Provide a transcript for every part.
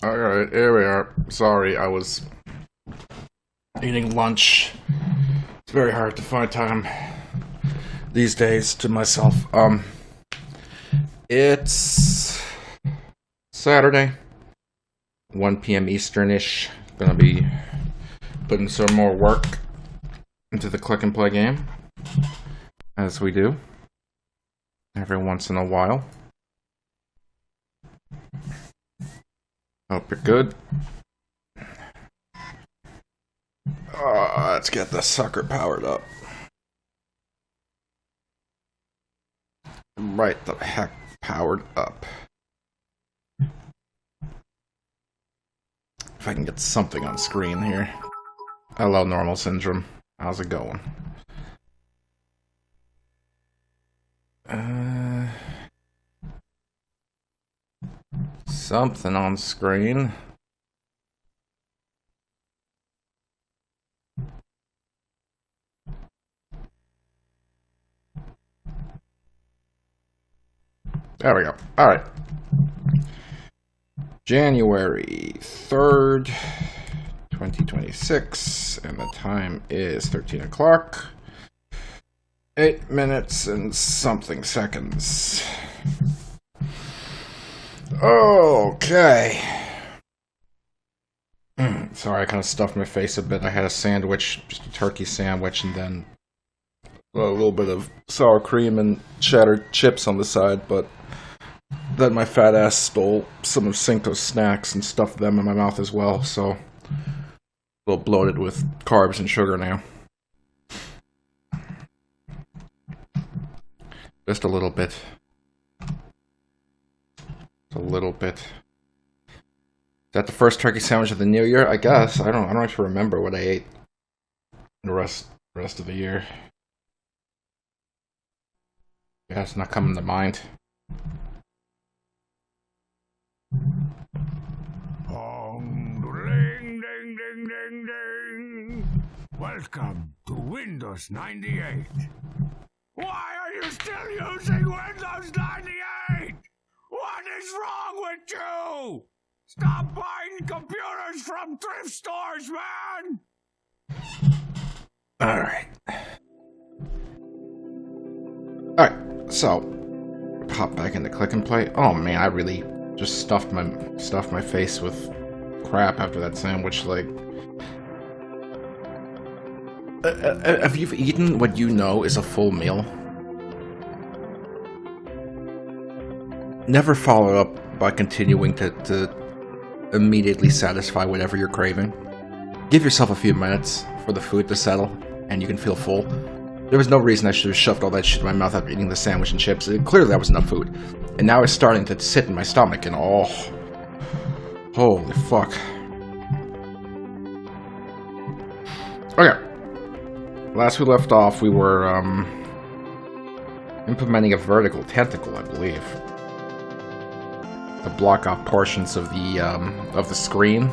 Alright, here we are. Sorry, I was eating lunch. It's very hard to find time these days to myself. It's Saturday, 1 p.m. Eastern-ish. Gonna be putting some more work into the click and play game, as we do every once in a while. Hope you're good. Let's get the sucker powered up. Right the heck powered up. If I can get something on screen here. Hello, Normal Syndrome. How's it going? Something on screen. There we go. Alright. January 3rd, 2026, and the time is 13 o'clock. 8 minutes and something seconds. Okay. Sorry, I kind of stuffed my face a bit. I had a sandwich, just a turkey sandwich, and then a little bit of sour cream and cheddar chips on the side, but then my fat ass stole some of Cinco's snacks and stuffed them in my mouth as well, so a little bloated with carbs and sugar now. Just a little bit. A little bit. Is that the first turkey sandwich of the new year? I guess. I don't actually remember what I ate the rest of the year. Yeah, it's not coming to mind. Ding, ding, ding, ding, ding. Welcome to Windows 98. Why are you still using Windows 98? What is wrong with you? Stop buying computers from thrift stores, man! Alright. Alright, so hop back into click and play. Oh man, I really just stuffed my face with crap after that sandwich. Like, have you eaten what you know is a full meal? Never follow up by continuing to immediately satisfy whatever you're craving. Give yourself a few minutes for the food to settle, and you can feel full. There was no reason I should have shoved all that shit in my mouth after eating the sandwich and chips. Clearly that was enough food. And now it's starting to sit in my stomach, and oh, holy fuck. Okay. Last we left off, we were, implementing a vertical tentacle, I believe, to block off portions of the screen.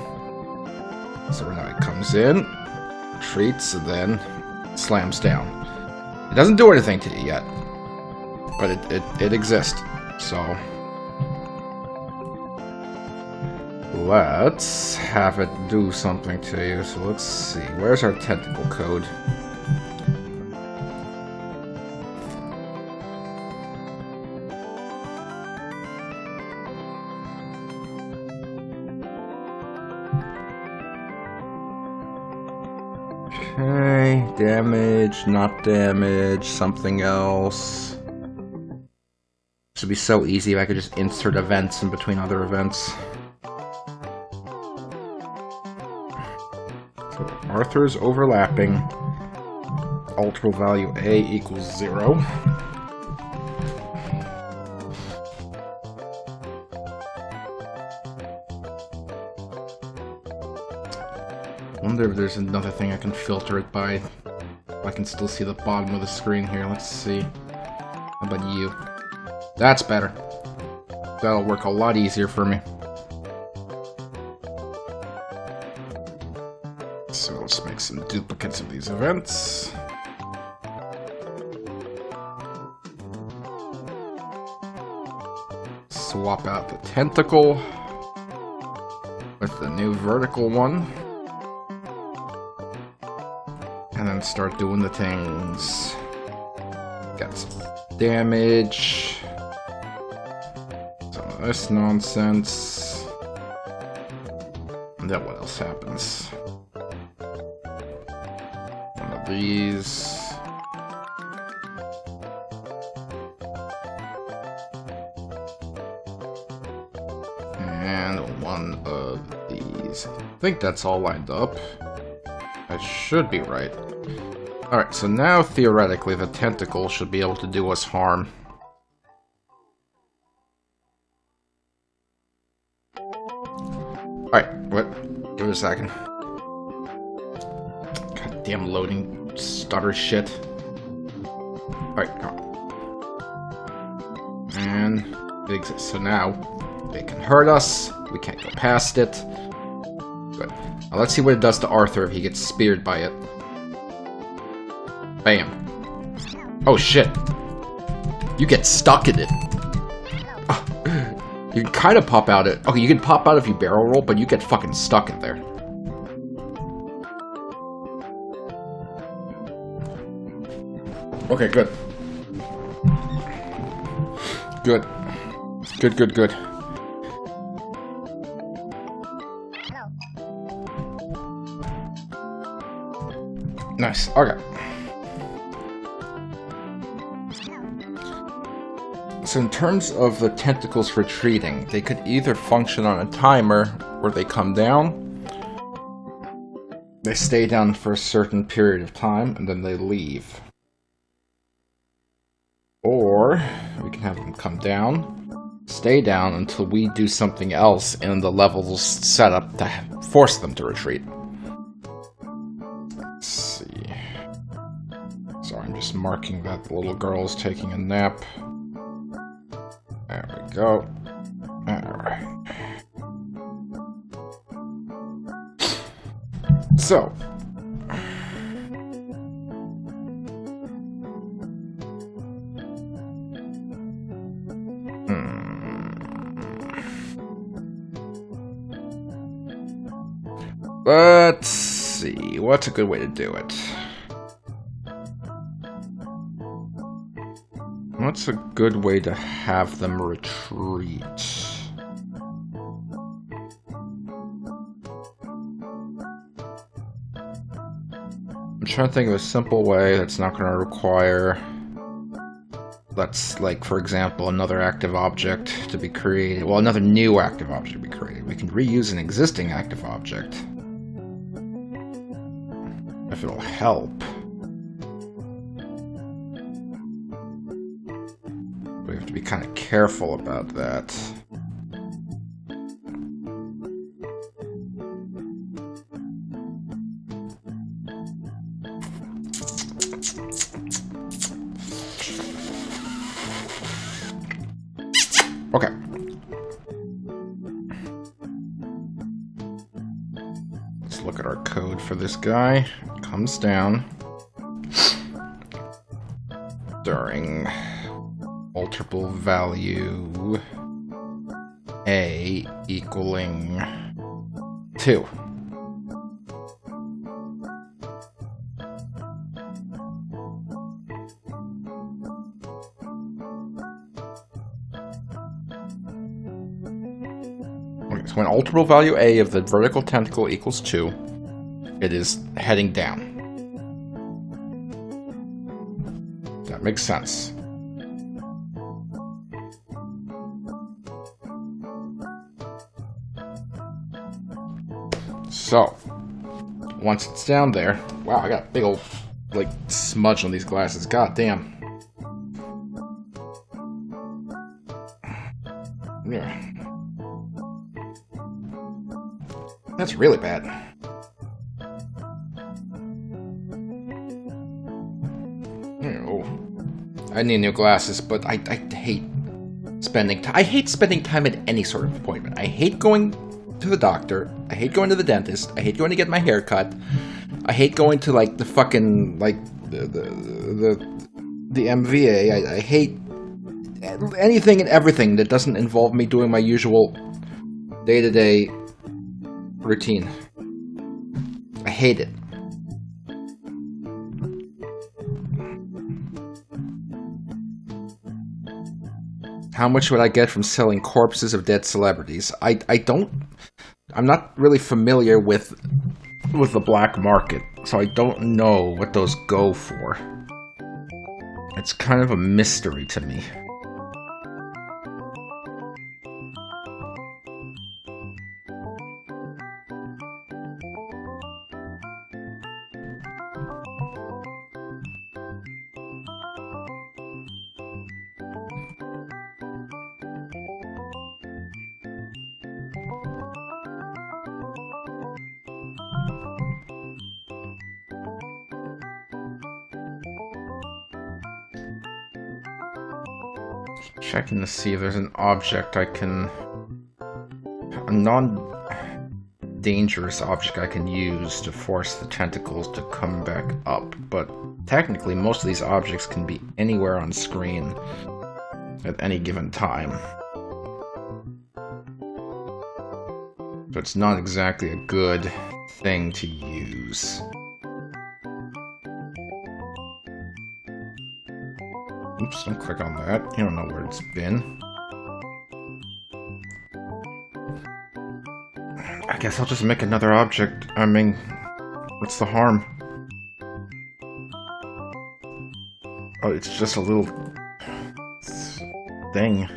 So now it comes in, treats, and then slams down. It doesn't do anything to you yet, but it exists. So let's have it do something to you. So let's see, where's our tentacle code? Okay, damage, not damage, something else. This would be so easy if I could just insert events in between other events. So Arthur's overlapping. Alteral value A equals 0. I wonder if there's another thing I can filter it by. I can still see the bottom of the screen here. Let's see. How about you? That's better. That'll work a lot easier for me. So let's make some duplicates of these events. Swap out the tentacle. with the new vertical one. And then start doing the things. Got some damage. Some of this nonsense. And then what else happens? One of these. And one of these. I think that's all lined up. I should be right. Alright, so now theoretically the tentacle should be able to do us harm. Alright, what? Give it a second. Goddamn loading stutter shit. Alright, come on. And it exists. So now they can hurt us. We can't go past it. Good. Now let's see what it does to Arthur if he gets speared by it. Bam. Oh shit. You get stuck in it. Oh, you can kind of pop out it. Okay, you can pop out if you barrel roll, but you get fucking stuck in there. Okay, good. Good. Good, good, good. Nice. Okay. So in terms of the tentacles retreating, they could either function on a timer where they come down, they stay down for a certain period of time, and then they leave. Or we can have them come down, stay down until we do something else in the level's setup to force them to retreat. Let's see. Sorry, I'm just marking that the little girl is taking a nap. There we go. Alright. So. Let's see. What's a good way to do it? What's a good way to have them retreat? I'm trying to think of a simple way that's not going to require... Let's, like, for example, another active object to be created. Well, another new active object to be created. We can reuse an existing active object. If it'll help. We have to be kind of careful about that. Okay. Let's look at our code for this guy. It comes down during alterable value A equaling 2. Okay, so when alterable value A of the vertical tentacle equals 2, it is heading down. That makes sense. So, once it's down there... Wow, I got a big old, like, smudge on these glasses. God damn. Yeah. That's really bad. Oh. I need new glasses, but I hate spending time. I hate spending time at any sort of appointment. I hate going to the doctor. I hate going to the dentist. I hate going to get my hair cut. I hate going to, like, the fucking, like, the MVA. I hate anything and everything that doesn't involve me doing my usual day-to-day routine. I hate it. How much would I get from selling corpses of dead celebrities? I'm not really familiar with the black market, so I don't know what those go for. It's kind of a mystery to me. Checking to see if there's an object I can... a non-dangerous object I can use to force the tentacles to come back up, but technically most of these objects can be anywhere on screen at any given time. So it's not exactly a good thing to use. Oops, don't click on that. You don't know where it's been. I guess I'll just make another object. I mean, what's the harm? Oh, it's just a little thing.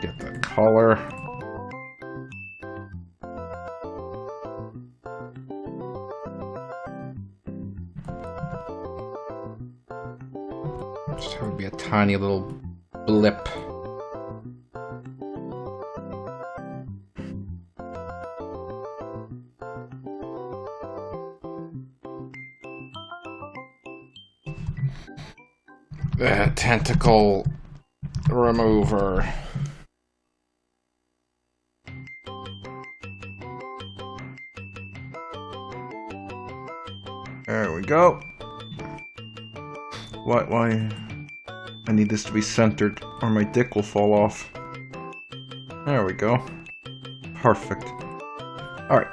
Get the color. Just have it be a tiny little blip. Tentacle remover. There we go. Why? I need this to be centered, or my dick will fall off. There we go. Perfect. Alright.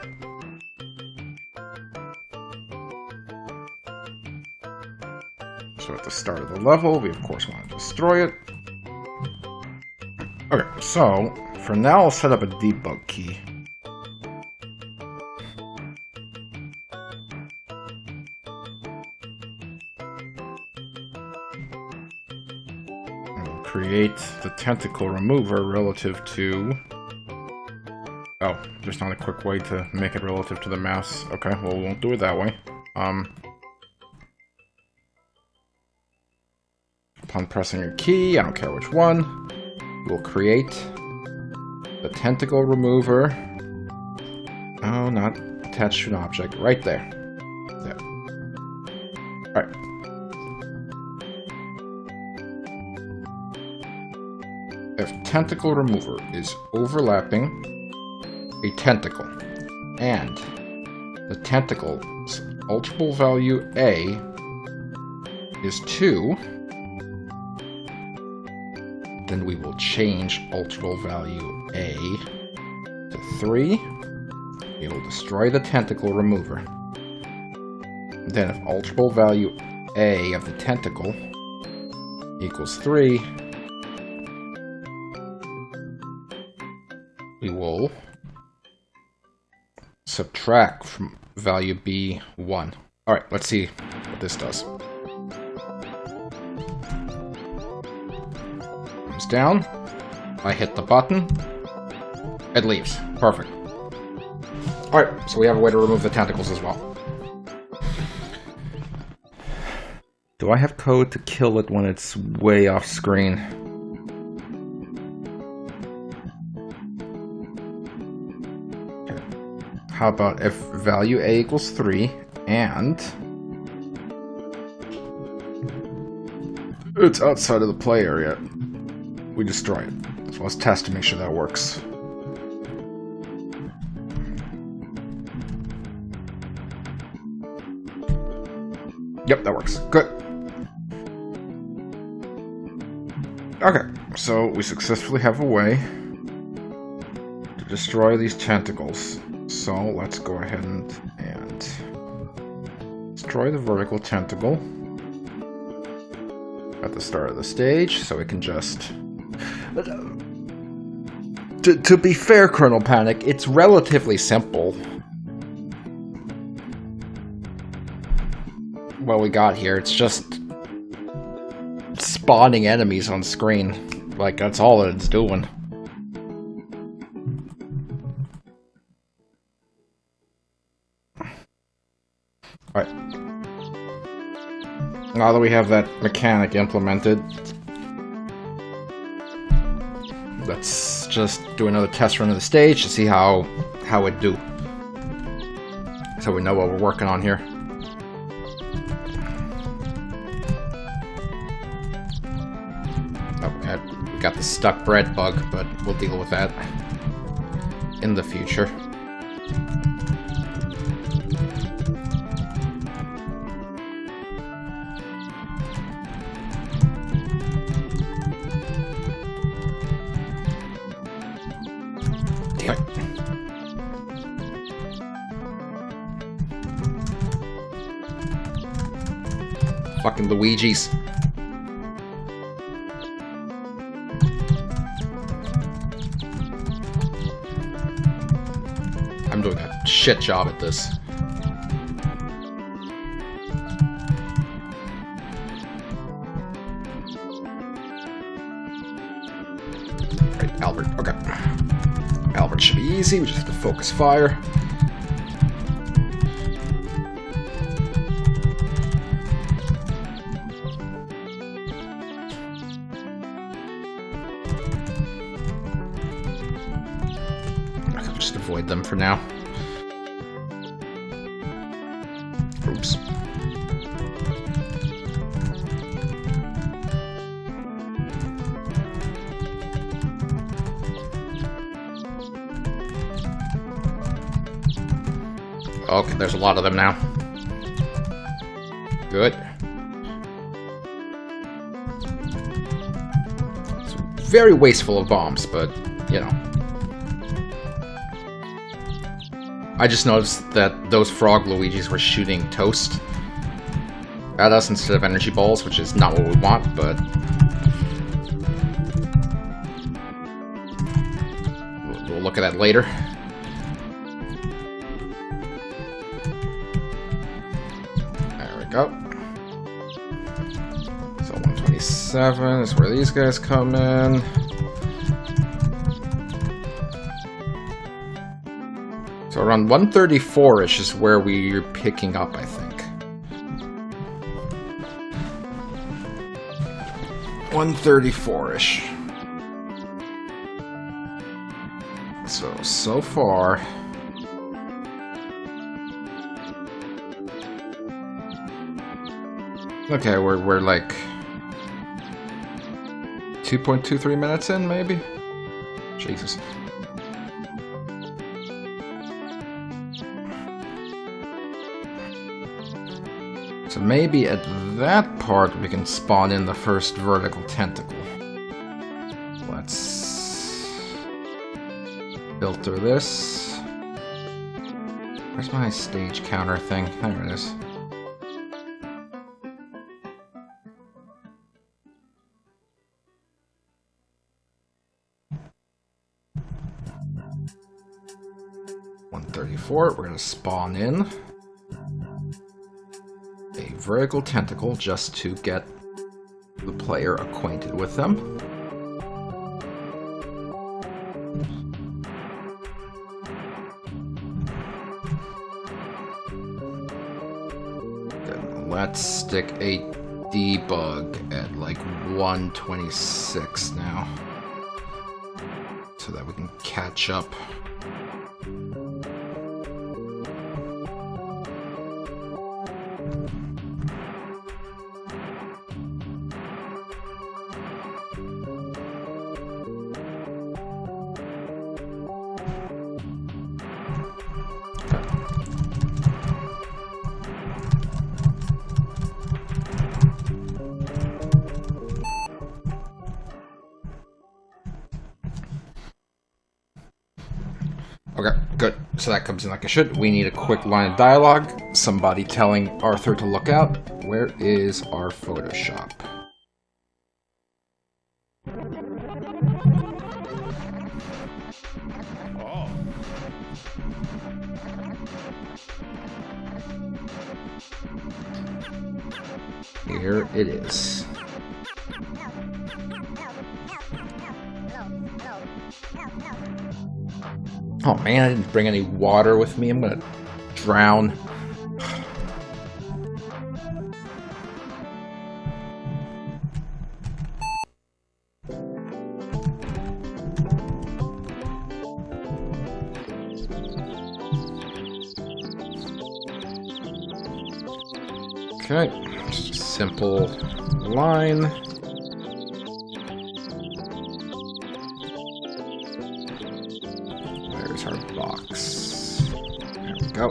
So at the start of the level, we of course want to destroy it. Okay, so for now I'll set up a debug key. Create the tentacle remover relative to... Oh, there's not a quick way to make it relative to the mouse. Okay, well, we won't do it that way. Upon pressing a key, I don't care which one, we'll create the tentacle remover. Oh, not attached to an object. Right there. There. Alright. If tentacle remover is overlapping a tentacle and the tentacle's alterable value A is 2, then we will change alterable value A to 3. We will destroy the tentacle remover. Then if alterable value A of the tentacle equals 3, we will subtract from value B 1. Alright, let's see what this does. Comes down, I hit the button, it leaves. Perfect. Alright, so we have a way to remove the tentacles as well. Do I have code to kill it when it's way off screen? How about if value A equals 3 and it's outside of the play area, we destroy it. So let's test to make sure that works. Yep, that works. Good. Okay, so we successfully have a way to destroy these tentacles. So let's go ahead and destroy the vertical tentacle at the start of the stage, so we can just... To be fair, Colonel Panic, it's relatively simple. What we got here, it's just spawning enemies on screen. Like, that's all that it's doing. Alright. Now that we have that mechanic implemented, let's just do another test run of the stage to see how it do. So we know what we're working on here. Oh, we got the stuck bread bug, but we'll deal with that in the future. Fucking Luigi's. I'm doing a shit job at this. Right, Albert. Okay. Albert should be easy. We just have to focus fire. Just avoid them for now. Oops. Okay, there's a lot of them now. Good. It's very wasteful of bombs, but, you know. I just noticed that those frog Luigis were shooting toast at us instead of energy balls, which is not what we want, but we'll look at that later. There we go. So 127 is where these guys come in. So around 134-ish is where we're picking up, I think. 134-ish. So far... Okay, we're like... 2.23 minutes in, maybe? Jesus. So maybe at that part we can spawn in the first vertical tentacle. Let's filter this. Where's my stage counter thing? There it is. We're going to spawn in a vertical tentacle just to get the player acquainted with them. Then let's stick a debug at like 126 now so that we can catch up. Okay, good. So that comes in like it should. We need a quick line of dialogue. Somebody telling Arthur to look out. Where is our Photoshop? Here it is. Oh man, I didn't bring any water with me. I'm gonna drown. Okay, just a simple line. There's our box. There we go.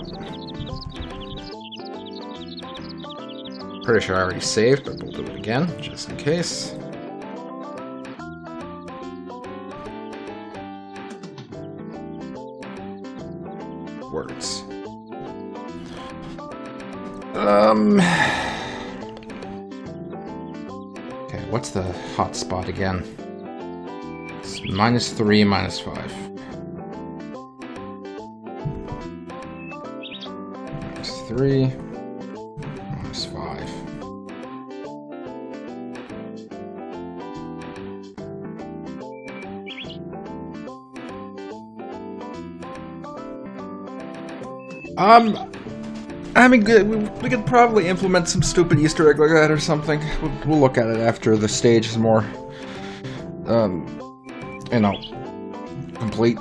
Pretty sure I already saved, but we'll do it again, just in case. Words. Okay, what's the hotspot again? It's -3, -5. -3, -5. I mean, we could probably implement some stupid Easter egg like that or something. We'll look at it after the stage is more, you know, complete.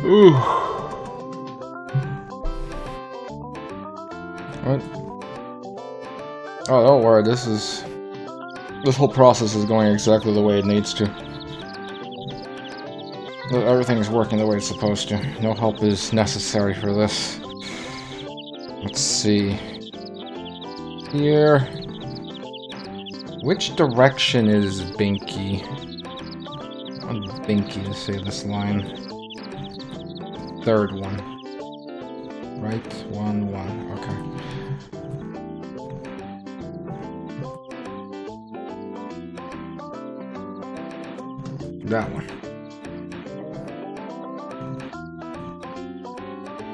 Ooh. What? Oh, don't worry, this whole process is going exactly the way it needs to. Everything's working the way it's supposed to. No help is necessary for this. Let's see. Here. Which direction is Binky? I want Binky to say this line. Third one. Right? 1, 1. Okay. That one.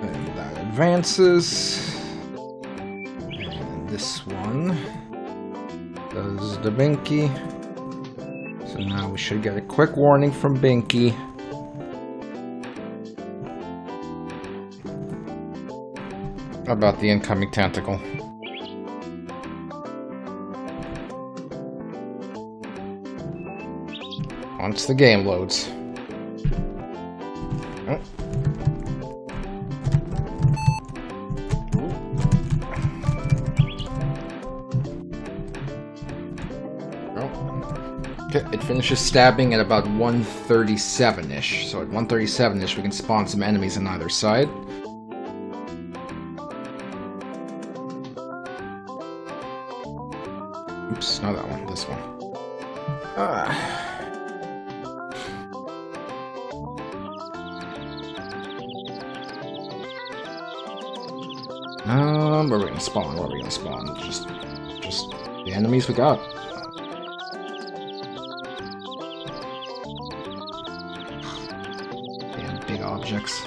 And that advances. And this one does the Binky. So now we should get a quick warning from Binky. About the incoming tentacle. Once the game loads. Oh. Okay, it finishes stabbing at about 137-ish. So at 137-ish we can spawn some enemies on either side. Oops, not that one, this one. Where are we gonna spawn? Where are we gonna spawn? Just the enemies we got. Damn big objects.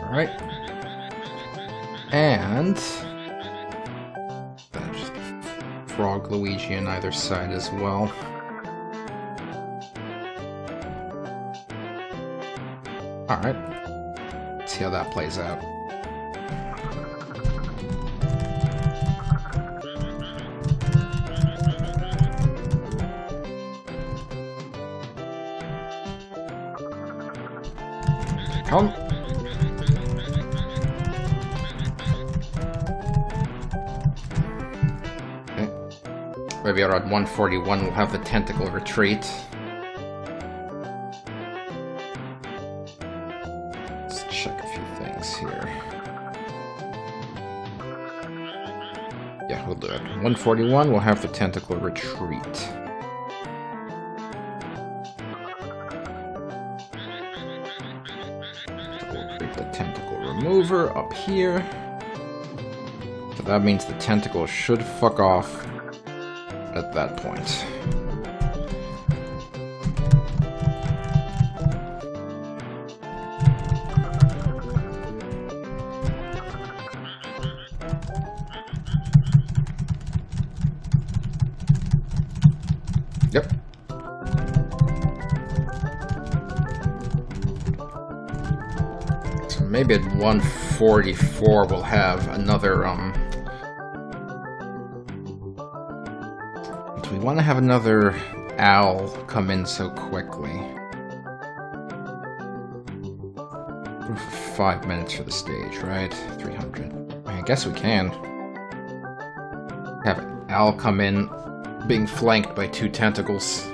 Alright. And just Frog Luigi on either side as well. Alright. Let's see how that plays out. home. Okay. Maybe around 141 we'll have the tentacle retreat. Let's check a few things here. Yeah, we'll do it. 141 we'll have the tentacle retreat. Remover up here. So that means the tentacle should fuck off at that point. Yep. Maybe at 144 we'll have another, do we want to have another owl come in so quickly? 5 minutes for the stage, right? 300. I guess we can. Have an owl come in, being flanked by 2 tentacles.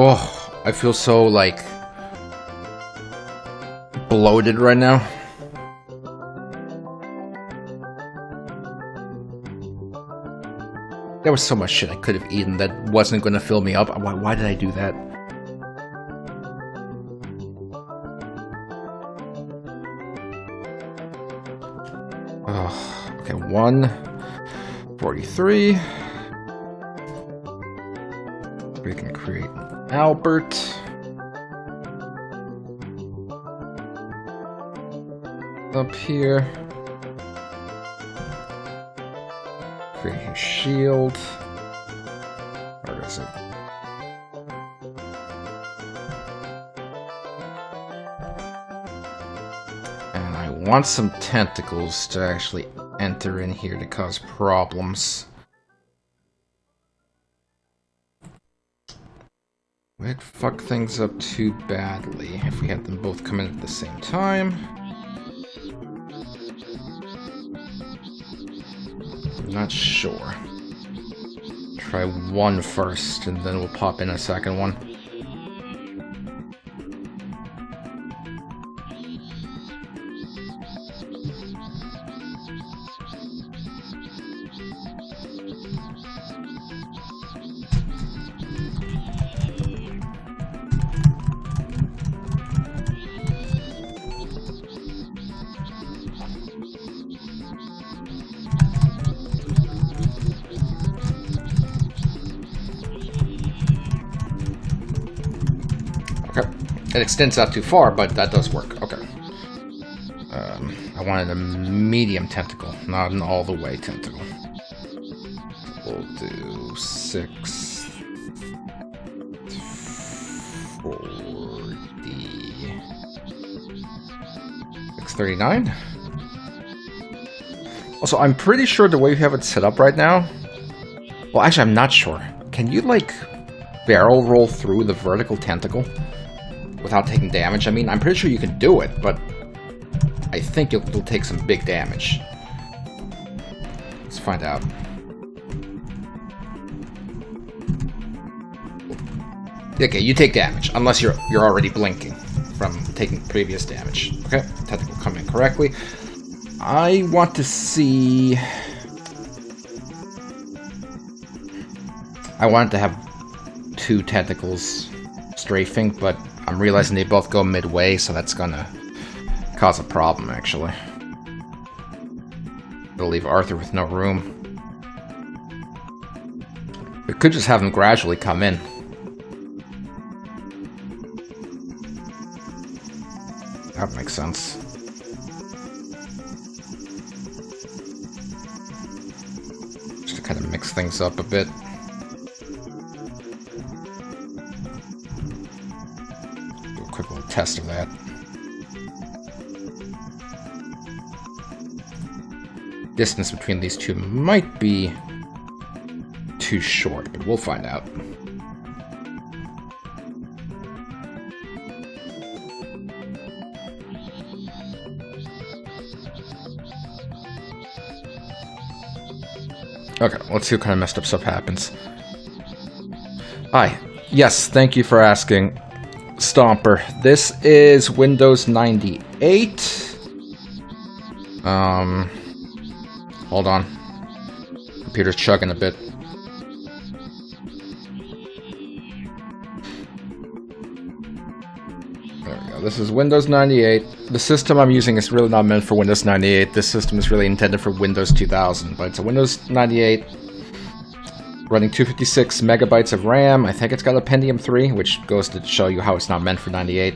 Oh, I feel so, like, bloated right now. There was so much shit I could have eaten that wasn't going to fill me up. Why did I do that? Oh, okay, 143. We can create Albert. Up here. Create his shield. Where is it? And I want some tentacles to actually enter in here to cause problems. We'd fuck things up too badly if we had them both come in at the same time. I'm not sure. Try one first, and then we'll pop in a second one. It extends out too far, but that does work. Okay. I wanted a medium tentacle, not an all-the-way tentacle. We'll do 6... 40... 639? Also, I'm pretty sure the way you have it set up right now... Well, actually, I'm not sure. Can you, like, barrel roll through the vertical tentacle without taking damage? I mean, I'm pretty sure you can do it, but I think you'll take some big damage. Let's find out. Okay, you take damage, unless you're already blinking from taking previous damage. Okay, tentacle coming in correctly. I want to see... I wanted to have 2 tentacles strafing, but I'm realizing they both go midway, so that's gonna cause a problem, actually. It'll leave Arthur with no room. We could just have him gradually come in. That makes sense. Just to kind of mix things up a bit. Do a quick little test of that. distance between these two might be too short, but we'll find out. Okay, let's see what kind of messed up stuff happens. Hi. Yes, thank you for asking, Stomper. This is Windows 98. Hold on. Computer's chugging a bit. There we go. This is Windows 98. The system I'm using is really not meant for Windows 98. This system is really intended for Windows 2000, but it's a Windows 98 running 256 megabytes of RAM. I think it's got a Pentium 3, which goes to show you how it's not meant for 98.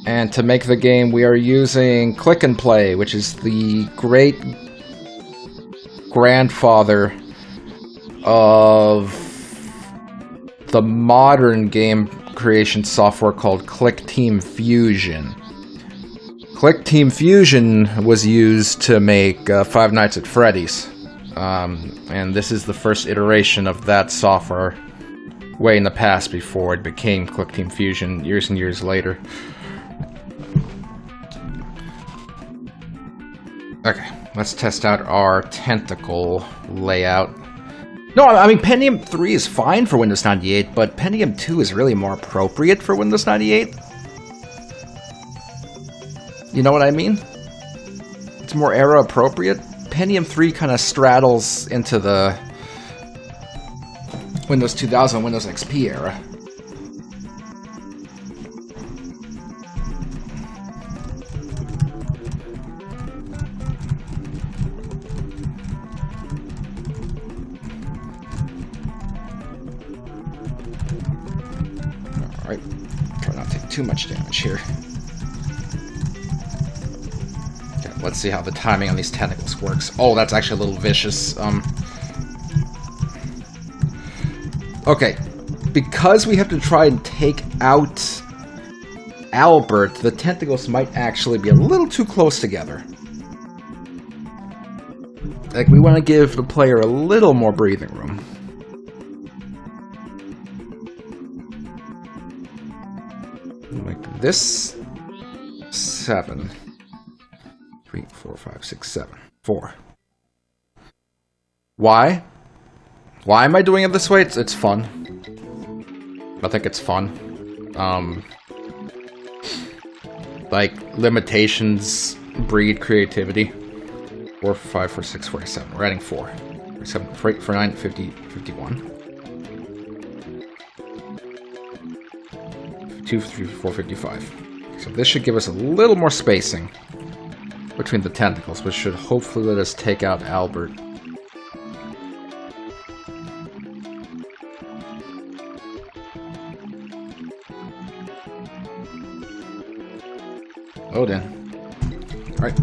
And to make the game, we are using Klik and Play, which is the great grandfather of the modern game creation software called Klik Team Fusion. Klik Team Fusion was used to make Five Nights at Freddy's. And this is the first iteration of that software way in the past before it became Klik Team Fusion years and years later. Okay, let's test out our tentacle layout. No, I mean, Pentium 3 is fine for Windows 98, but Pentium 2 is really more appropriate for Windows 98. You know what I mean? It's more era appropriate. Pentium 3 kind of straddles into the Windows 2000, Windows XP era. Alright, try not to take too much damage here. Okay, let's see how the timing on these tentacles works. Oh, that's actually a little vicious. Okay, because we have to try and take out Albert, the tentacles might actually be a little too close together. Like, we want to give the player a little more breathing room. Like this. 7. 3, 4, 5, 6, 7. 4. Why? Why am I doing it this way? It's fun. I think it's fun. Like, limitations breed creativity. 4, 5, 4, 6, 47. We're adding 4. 7, 4, 9, 50, 51. 2, 3, 4, 55. So this should give us a little more spacing between the tentacles, which should hopefully let us take out Albert. Oh, then. Alright.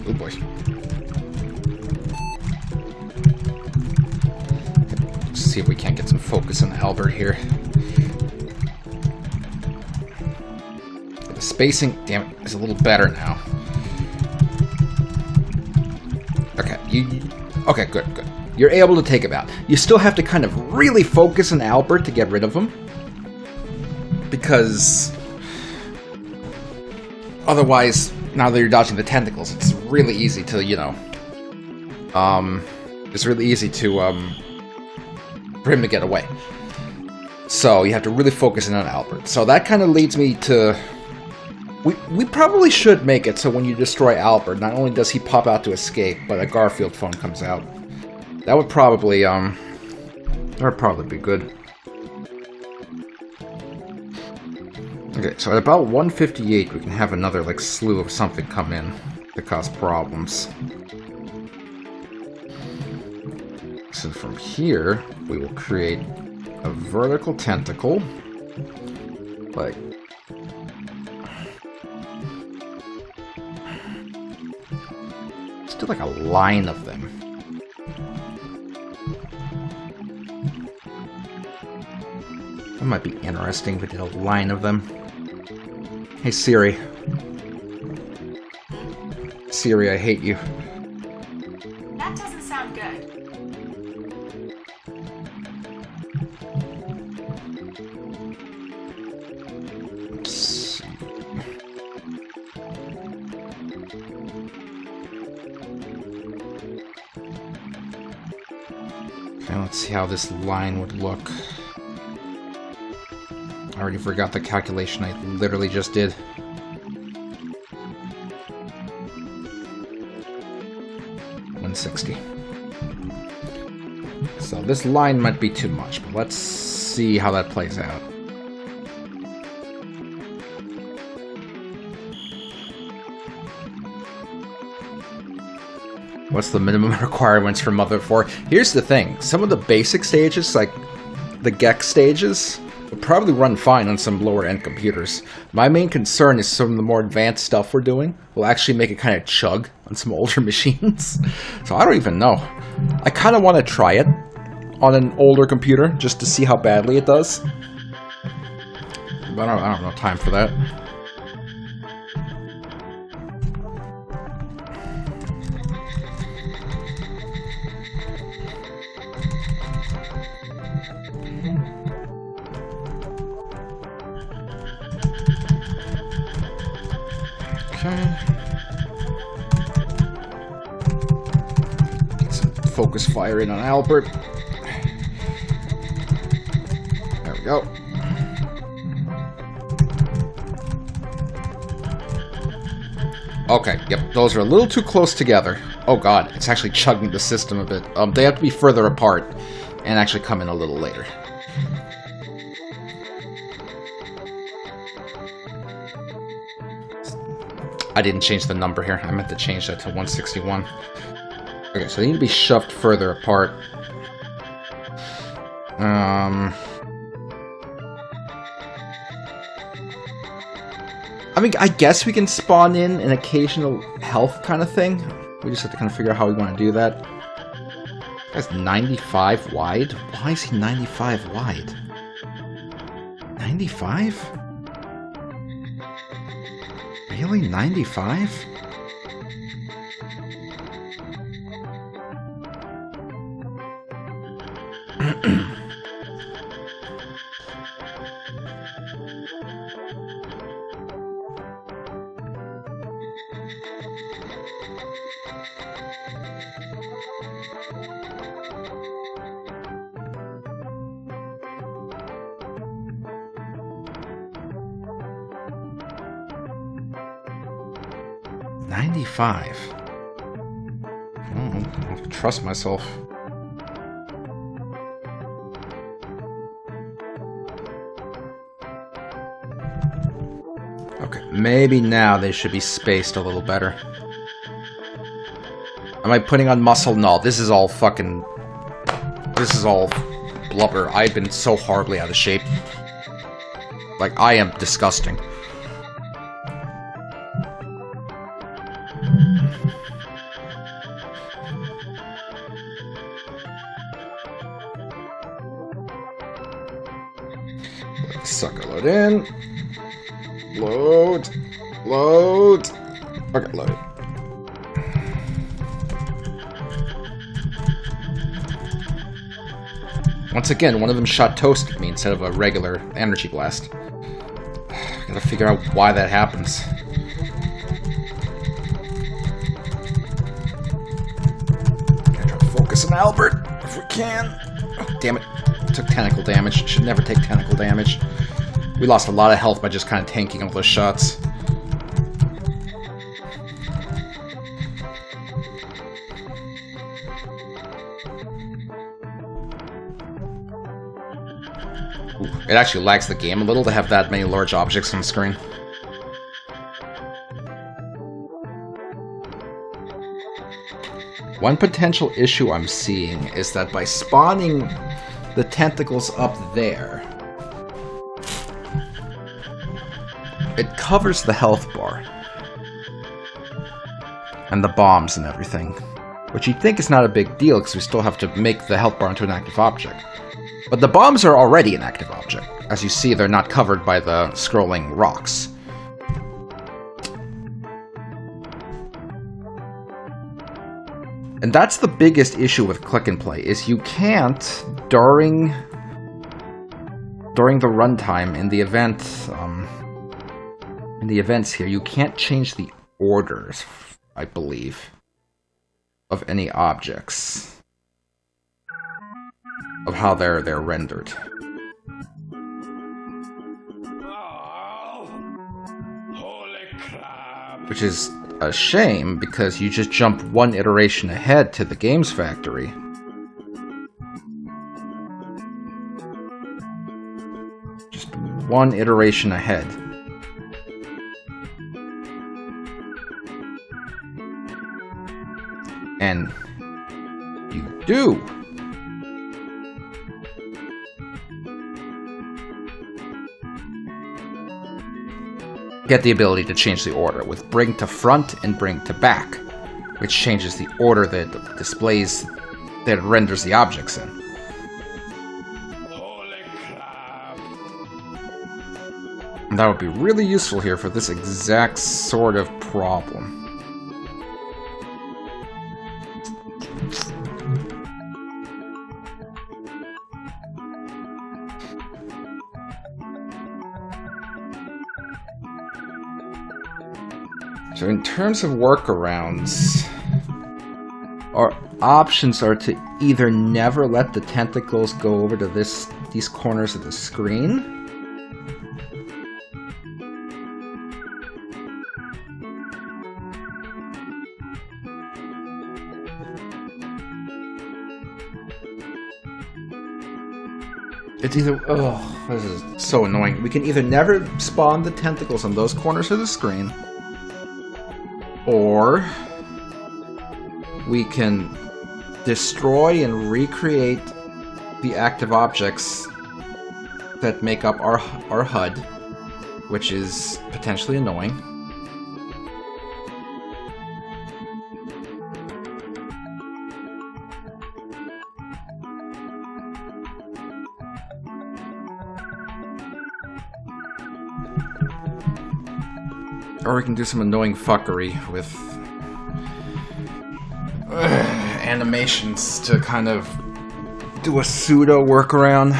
Oh boy. Let's see if we can't get some focus on Albert here. The spacing, damn it, is a little better now. Okay, okay, good. You're able to take him out. You still have to kind of really focus on Albert to get rid of him. Because otherwise, now that you're dodging the tentacles, it's really easy to, you know, it's really easy to, for him to get away. So you have to really focus in on Albert. So that kind of leads me to, we probably should make it so when you destroy Albert, not only does he pop out to escape, but a Garfield phone comes out. That would probably be good. Okay, so at about 158, we can have another, like, slew of something come in to cause problems. So from here, we will create a vertical tentacle, like, let's do like a line of them. might be interesting if we did a line of them. Hey Siri. Siri, I hate you. That doesn't sound good. Let's see. Okay, let's see how this line would look. I already forgot the calculation I literally just did. $160. So this line might be too much, but let's see how that plays out. What's the minimum requirements for Mother 4? Here's the thing. Some of the basic stages, like the Gex stages, will probably run fine on some lower-end computers. My main concern is some of the more advanced stuff we're doing will actually make it kind of chug on some older machines. So I don't even know. I kind of want to try it on an older computer just to see how badly it does. But I don't have time for that. Get some focus fire in on Albert. There we go. Okay, yep, those are a little too close together. Oh god, it's actually chugging the system a bit. They have to be further apart and actually come in a little later. I didn't change the number here. I meant to change that to 161. Okay, so they need to be shoved further apart. I mean, I guess we can spawn in an occasional health kind of thing. We just have to kind of figure out how we want to do that. That's 95 wide? Why is he 95 wide? 95? Really? 95? $95. I have to trust myself. Okay, maybe now they should be spaced a little better. Am I putting on muscle? No, this is all fucking... This is all blubber. I've been so horribly out of shape. Like, I am disgusting. Sucker load in. Load. Load. Okay, load it. Once again, one of them shot toast at me instead of a regular energy blast. Gotta figure out why that happens. Gotta try to focus on Albert if we can. Oh, damn it. Took tentacle damage. Should never take tentacle damage. We lost a lot of health by just kind of tanking all those shots. Ooh, it actually lags the game a little to have that many large objects on the screen. One potential issue I'm seeing is that by spawning the tentacles up there, it covers the health bar and the bombs and everything, which you'd think is not a big deal because we still have to make the health bar into an active object. But the bombs are already an active object. as you see, they're not covered by the scrolling rocks. And that's the biggest issue with Click and Play, is you can't, during the runtime in the events here, you can't change the orders, I believe, of any objects, of how they're rendered. Oh, holy crap. Which is a shame, because you just jump one iteration ahead to the Games Factory. Just one iteration ahead. And you do. Get the ability to change the order with bring to front and bring to back, which changes the order that displays, that renders the objects in. Holy crap. And that would be really useful here for this exact sort of problem. So in terms of workarounds, our options are to either never let the tentacles go over to these corners of the screen, it's either, oh, this is so annoying. We can either never spawn the tentacles on those corners of the screen, or we can destroy and recreate the active objects that make up our HUD, which is potentially annoying. Or we can do some annoying fuckery with animations to kind of do a pseudo workaround.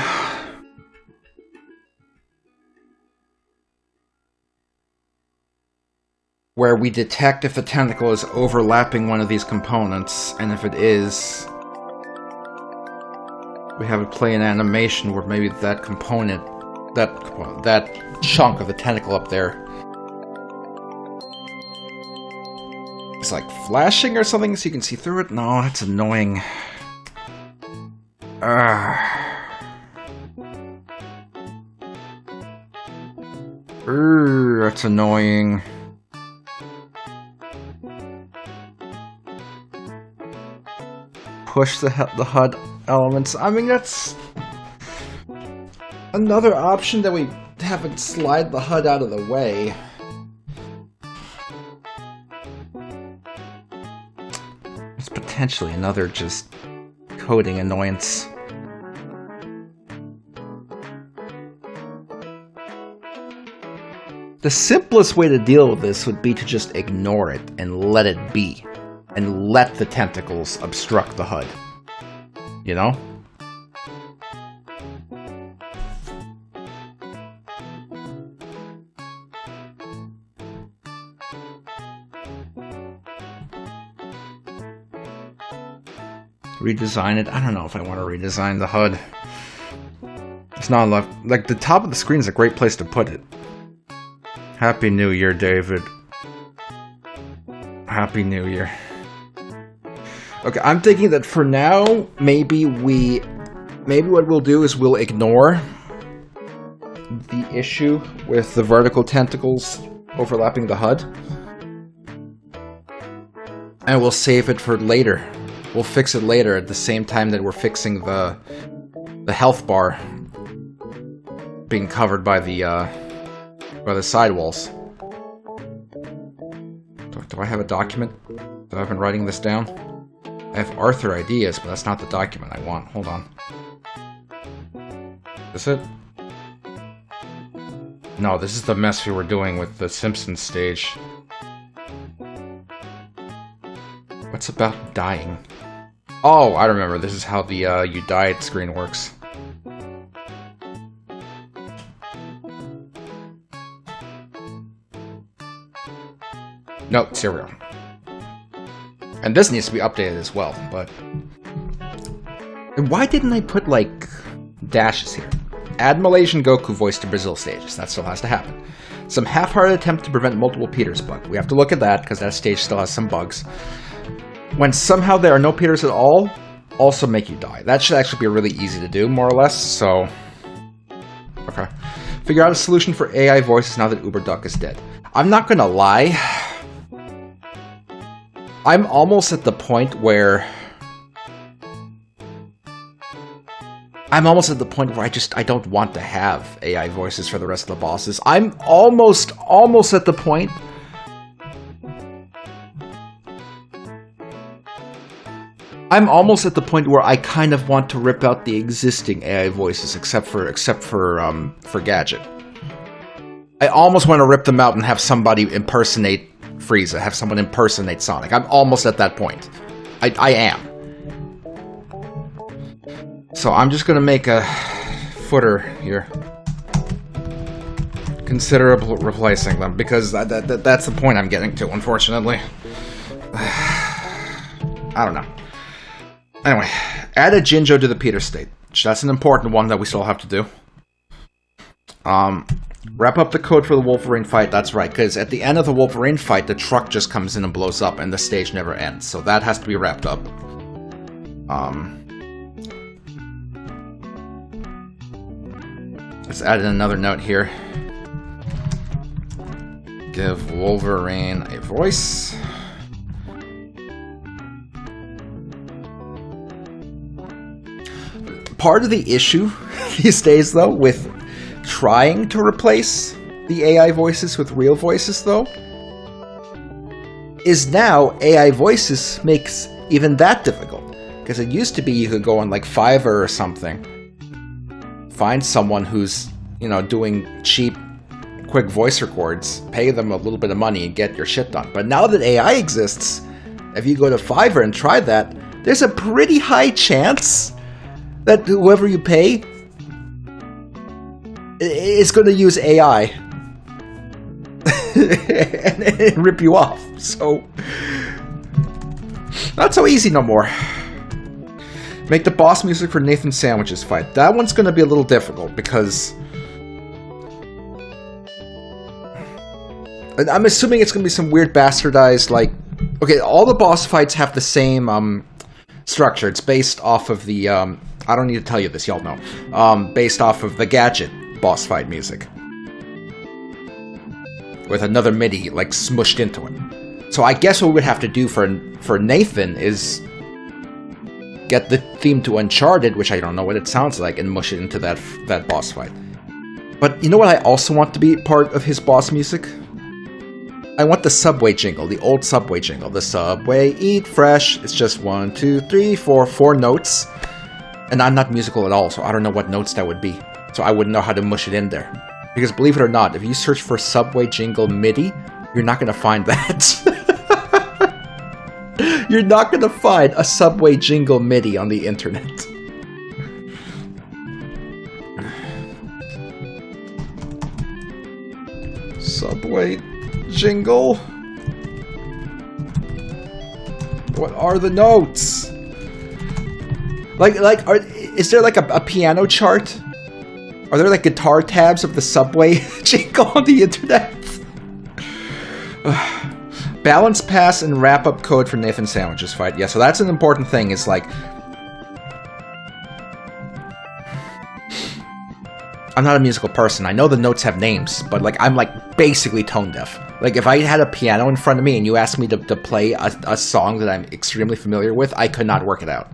Where we detect if the tentacle is overlapping one of these components, and if it is, we have it play an animation where maybe that component, that chunk of the tentacle up there, it's like flashing or something so you can see through it? No, that's annoying. That's annoying. Push the HUD elements. I mean, that's another option that we haven't slide the HUD out of the way. Potentially another just coding annoyance. The simplest way to deal with this would be to just ignore it and let it be. And let the tentacles obstruct the HUD. You know? Redesign it? I don't know if I want to redesign the HUD. It's not like the top of the screen is a great place to put it. Happy New Year, David. Happy New Year. Okay, I'm thinking that for now, maybe what we'll do is we'll ignore the issue with the vertical tentacles overlapping the HUD. And we'll save it for later. We'll fix it later at the same time that we're fixing the health bar being covered by the sidewalls. Do I have a document? Have I been writing this down? I have Arthur ideas, but that's not the document I want. Hold on. Is it? No, this is the mess we were doing with the Simpsons stage. What's about dying? Oh, I remember. This is how the you died screen works. No, cereal. And this needs to be updated as well, but... And why didn't I put, like, dashes here? Add Malaysian Goku voice to Brazil stages. That still has to happen. Some half-hearted attempt to prevent multiple Peters bug. We have to look at that, because that stage still has some bugs. When somehow there are no Peters at all, also make you die. That should actually be really easy to do, more or less, so... Okay. Figure out a solution for AI voices now that UberDuck is dead. I'm not gonna lie. I'm almost at the point where... I don't want to have AI voices for the rest of the bosses. I'm almost at the point... I'm almost at the point where I kind of want to rip out the existing AI voices, except for Gadget. I almost want to rip them out and have somebody impersonate Frieza, have someone impersonate Sonic. I'm almost at that point. I am. So I'm just gonna make a footer here. Consider replacing them, because that's the point I'm getting to, unfortunately. I don't know. Anyway, add a Jinjo to the Peter state. That's an important one that we still have to do. Wrap up the code for the Wolverine fight, that's right, because at the end of the Wolverine fight, the truck just comes in and blows up, and the stage never ends, so that has to be wrapped up. Let's add in another note here. Give Wolverine a voice. Part of the issue these days, though, with trying to replace the AI voices with real voices, though, is now AI voices makes even that difficult. Because it used to be you could go on like Fiverr or something, find someone who's, you know, doing cheap, quick voice records, pay them a little bit of money and get your shit done. But now that AI exists, if you go to Fiverr and try that, there's a pretty high chance that whoever you pay is going to use AI and rip you off. So, not so easy no more. Make the boss music for Nathan Sandwich's fight. That one's going to be a little difficult because... I'm assuming it's going to be some weird bastardized, like... Okay, all the boss fights have the same structure. It's based off of the... I don't need to tell you this, y'all know. Based off of the Gadget boss fight music. With another MIDI, like, smushed into it. So I guess what we would have to do for Nathan is... get the theme to Uncharted, which I don't know what it sounds like, and mush it into that boss fight. But you know what I also want to be part of his boss music? I want the Subway jingle, the old Subway jingle. The Subway, eat fresh. It's just 1, 2, 3, 4, 4 notes. And I'm not musical at all, so I don't know what notes that would be. So I wouldn't know how to mush it in there. Because believe it or not, if you search for Subway jingle MIDI, you're not going to find that. You're not going to find a Subway jingle MIDI on the internet. Subway jingle. What are the notes? Is there like a piano chart? Are there like guitar tabs of the Subway jingle on the internet? Balance pass and wrap up code for Nathan Sandwich's fight. Yeah, so that's an important thing. Is like, I'm not a musical person. I know the notes have names, but like I'm like basically tone deaf. Like if I had a piano in front of me and you asked me to play a song that I'm extremely familiar with, I could not work it out.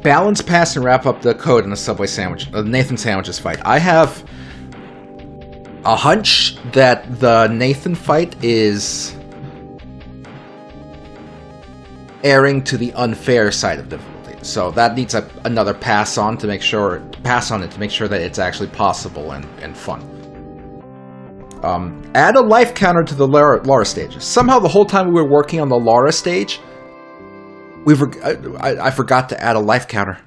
Balance pass and wrap up the code in the Subway sandwich, Nathan Sandwich's fight. I have a hunch that the Nathan fight is erring to the unfair side of difficulty. So that needs another pass on it to make sure that it's actually possible and fun. Add a life counter to the Lara stage. Somehow the whole time we were working on the Lara stage, I forgot to add a life counter.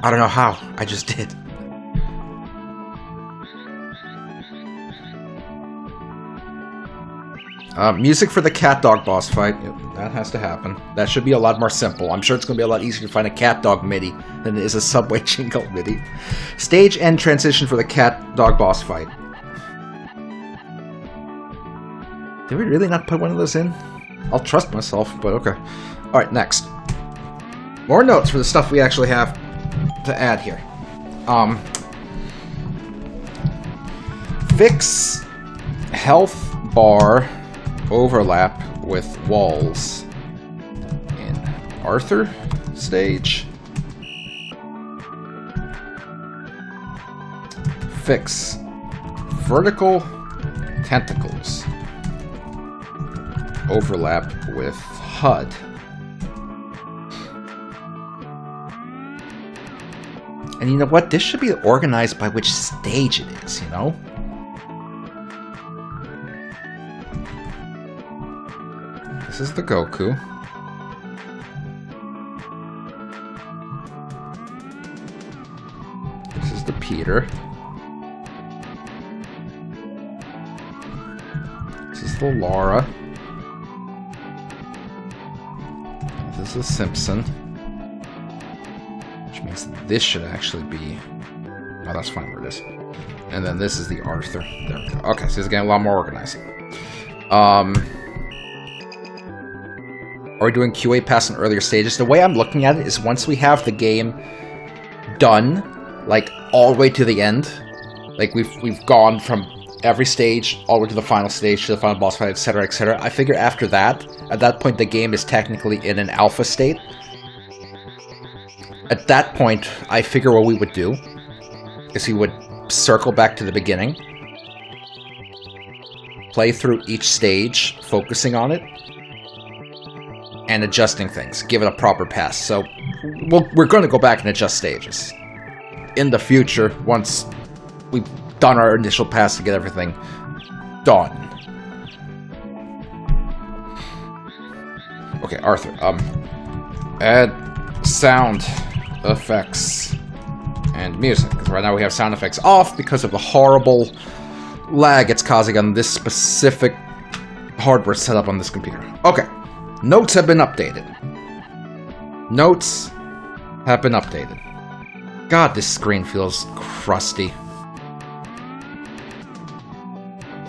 I don't know how. I just did. Music for the cat dog boss fight. Yep, that has to happen. That should be a lot more simple. I'm sure it's going to be a lot easier to find a cat dog MIDI than it is a Subway Jingle MIDI. Stage end transition for the cat dog boss fight. Did we really not put one of those in? I'll trust myself, but okay. Alright, next. More notes for the stuff we actually have to add here. Fix health bar overlap with walls in Arthur stage. Fix vertical tentacles overlap with HUD. And you know what? This should be organized by which stage it is, you know? This is the Goku. This is the Peter. This is the Lara. This is Simpson. Which means this should actually be... Oh, that's fine where it is. And then this is the Arthur. There we go. Okay, so it's getting a lot more organized. Are we doing QA past in earlier stages? The way I'm looking at it is once we have the game done, like all the way to the end, like we've gone from every stage all the way to the final stage, to the final boss fight, etc., etc. I figure after that, at that point, the game is technically in an alpha state. At that point, I figure what we would do is we would circle back to the beginning, play through each stage, focusing on it, and adjusting things. Give it a proper pass. So, we're going to go back and adjust stages. In the future, once we've done our initial pass to get everything done. Okay, Arthur. Add sound effects and music. Because right now we have sound effects off because of the horrible lag it's causing on this specific hardware setup on this computer. Okay. Notes have been updated. Notes have been updated. God, this screen feels crusty.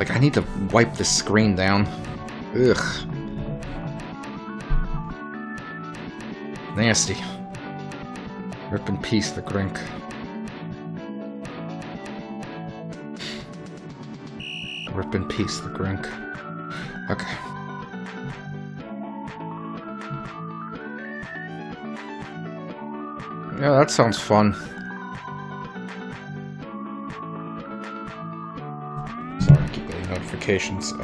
Like, I need to wipe this screen down. Ugh. Nasty. Rip in peace, the Grink. Rip in peace, the Grink. Okay. Yeah, that sounds fun. Sorry, I keep getting notifications.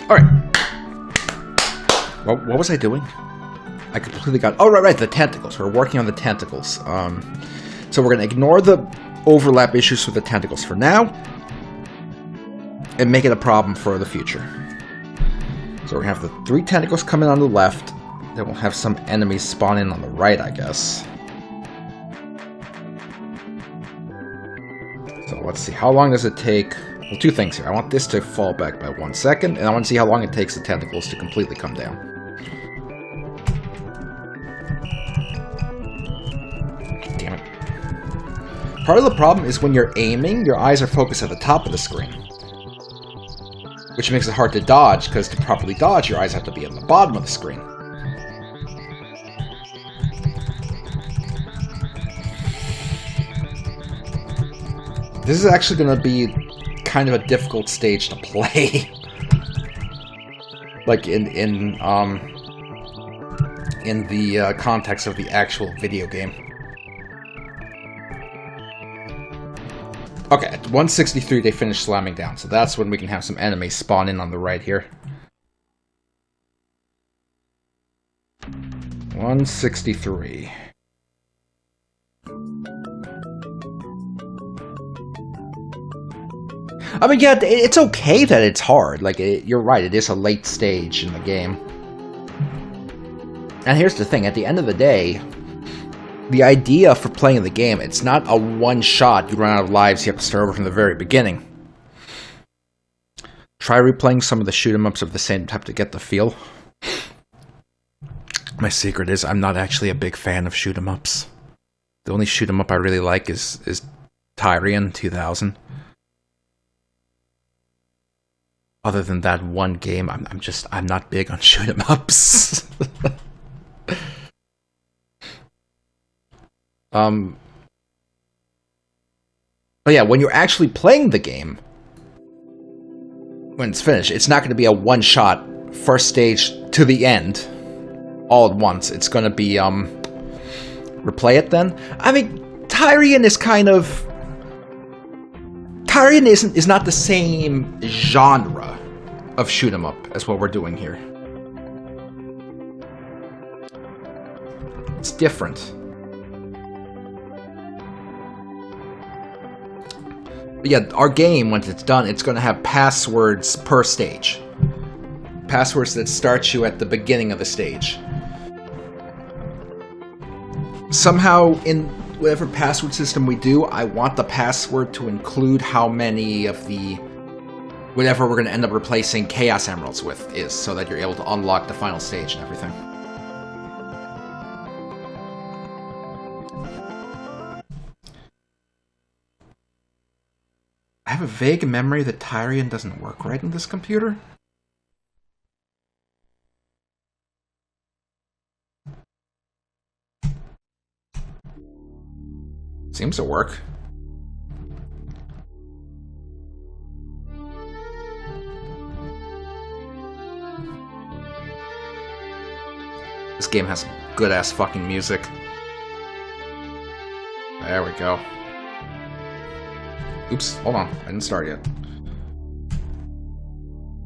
Alright. What was I doing? I completely got... Oh, right, the tentacles. We're working on the tentacles. So we're going to ignore the overlap issues with the tentacles for now, and make it a problem for the future. So we're going to have the 3 tentacles coming on the left, then we'll have some enemies spawn in on the right, I guess. So let's see, how long does it take... Well, 2 things here. I want this to fall back by 1 second, and I want to see how long it takes the tentacles to completely come down. Damn it. Part of the problem is when you're aiming, your eyes are focused at the top of the screen. Which makes it hard to dodge, because to properly dodge, your eyes have to be on the bottom of the screen. This is actually going to be kind of a difficult stage to play. Like in the context of the actual video game. Okay, at 163 they finish slamming down, so that's when we can have some enemies spawn in on the right here. 163. I mean, yeah, it's okay that it's hard. Like, you're right, it is a late stage in the game. And here's the thing, at the end of the day, the idea for playing the game, it's not a one-shot, you run out of lives, you have to start over from the very beginning. Try replaying some of the shoot-em-ups of the same type to get the feel. My secret is, I'm not actually a big fan of shoot-em-ups. The only shoot-em-up I really like is Tyrion 2000. Other than that one game, I'm not big on shoot 'em ups. But yeah, when you're actually playing the game, when it's finished, it's not going to be a one-shot first stage to the end, all at once. It's going to be replay it then. I mean, Tyrion is kind of. Tyrion is not the same genre of shoot 'em up as what we're doing here. It's different. But yeah, our game, once it's done, it's going to have passwords per stage. Passwords that start you at the beginning of the stage. Somehow, in whatever password system we do, I want the password to include how many of the whatever we're going to end up replacing Chaos Emeralds with is, so that you're able to unlock the final stage and everything. I have a vague memory that Tyrion doesn't work right in this computer. Seems to work. This game has good-ass fucking music. There we go. Oops, hold on. I didn't start yet.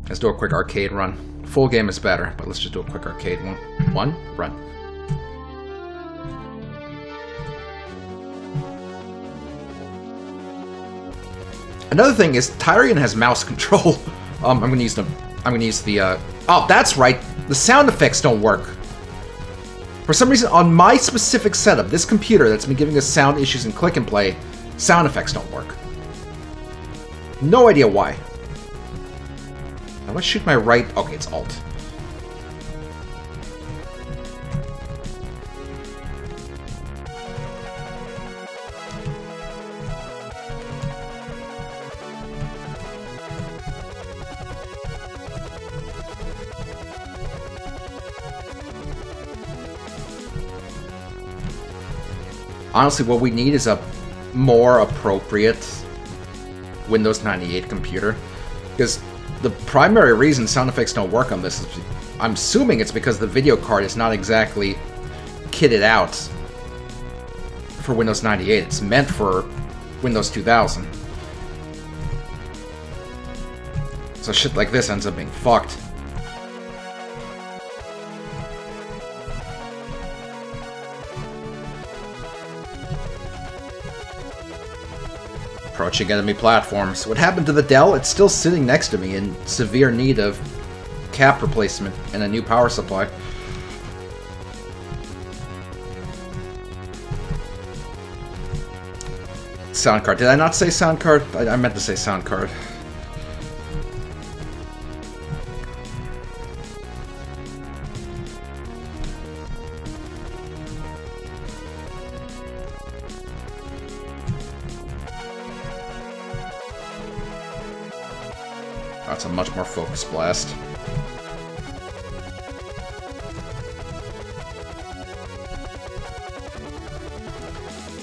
Let's do a quick arcade run. Full game is better, but let's just do a quick arcade one. Run. Another thing is Tyrion has mouse control. I'm gonna use the. Oh, that's right. The sound effects don't work. For some reason, on my specific setup, this computer that's been giving us sound issues in Click and Play, sound effects don't work. No idea why. How do I shoot my right? Okay, it's Alt. Honestly, what we need is a more appropriate Windows 98 computer. Because the primary reason sound effects don't work on this is, I'm assuming it's because the video card is not exactly kitted out for Windows 98. It's meant for Windows 2000. So shit like this ends up being fucked. Approaching enemy platforms. What happened to the Dell? It's still sitting next to me in severe need of cap replacement and a new power supply. Sound card. Did I not say sound card? I meant to say sound card. That's a much more focused blast.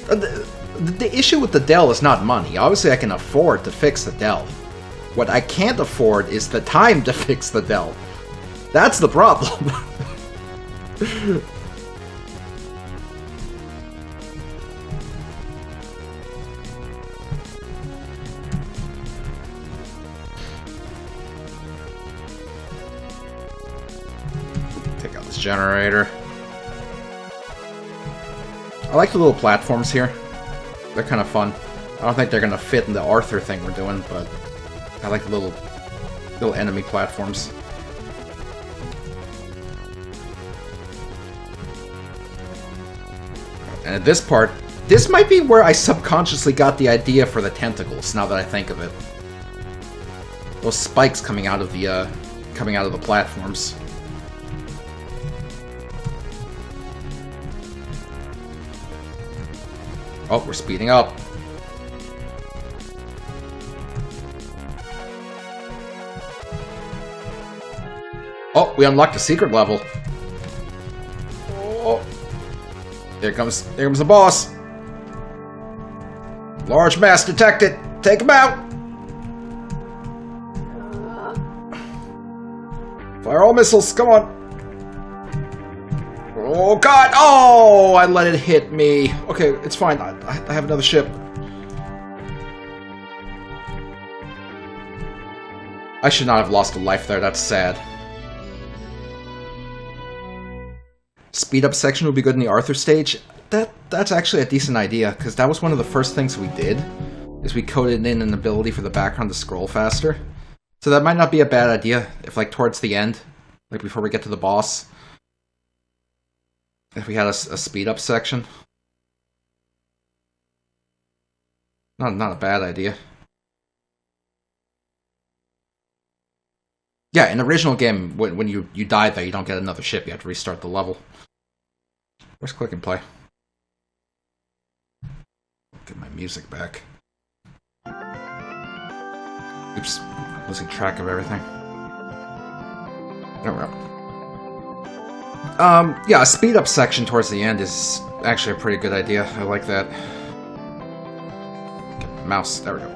The issue with the Dell is not money. Obviously, I can afford to fix the Dell. What I can't afford is the time to fix the Dell. That's the problem. Science generator. I like the little platforms here. They're kind of fun. I don't think they're gonna fit in the Arthur thing we're doing, but I like the little enemy platforms. And at this part, this might be where I subconsciously got the idea for the tentacles, now that I think of it. Those spikes coming out of the platforms. Oh, we're speeding up. Oh, we unlocked a secret level. Oh. Here comes the boss. Large mass detected. Take him out. Fire all missiles. Come on. Oh god. Oh, I let it hit me. Okay, it's fine. I have another ship. I should not have lost a life there. That's sad. Speed up section would be good in the Arthur stage. That's actually a decent idea, because that was one of the first things we did, is we coded in an ability for the background to scroll faster. So that might not be a bad idea if, like, towards the end, like before we get to the boss, if we had a speed up section. Not a bad idea. Yeah, in the original game, when you die there, you don't get another ship, you have to restart the level. Where's Click and Play? Get my music back. Oops, losing track of everything. There we go. Yeah, a speed up section towards the end is actually a pretty good idea. I like that. Get my mouse, there we go.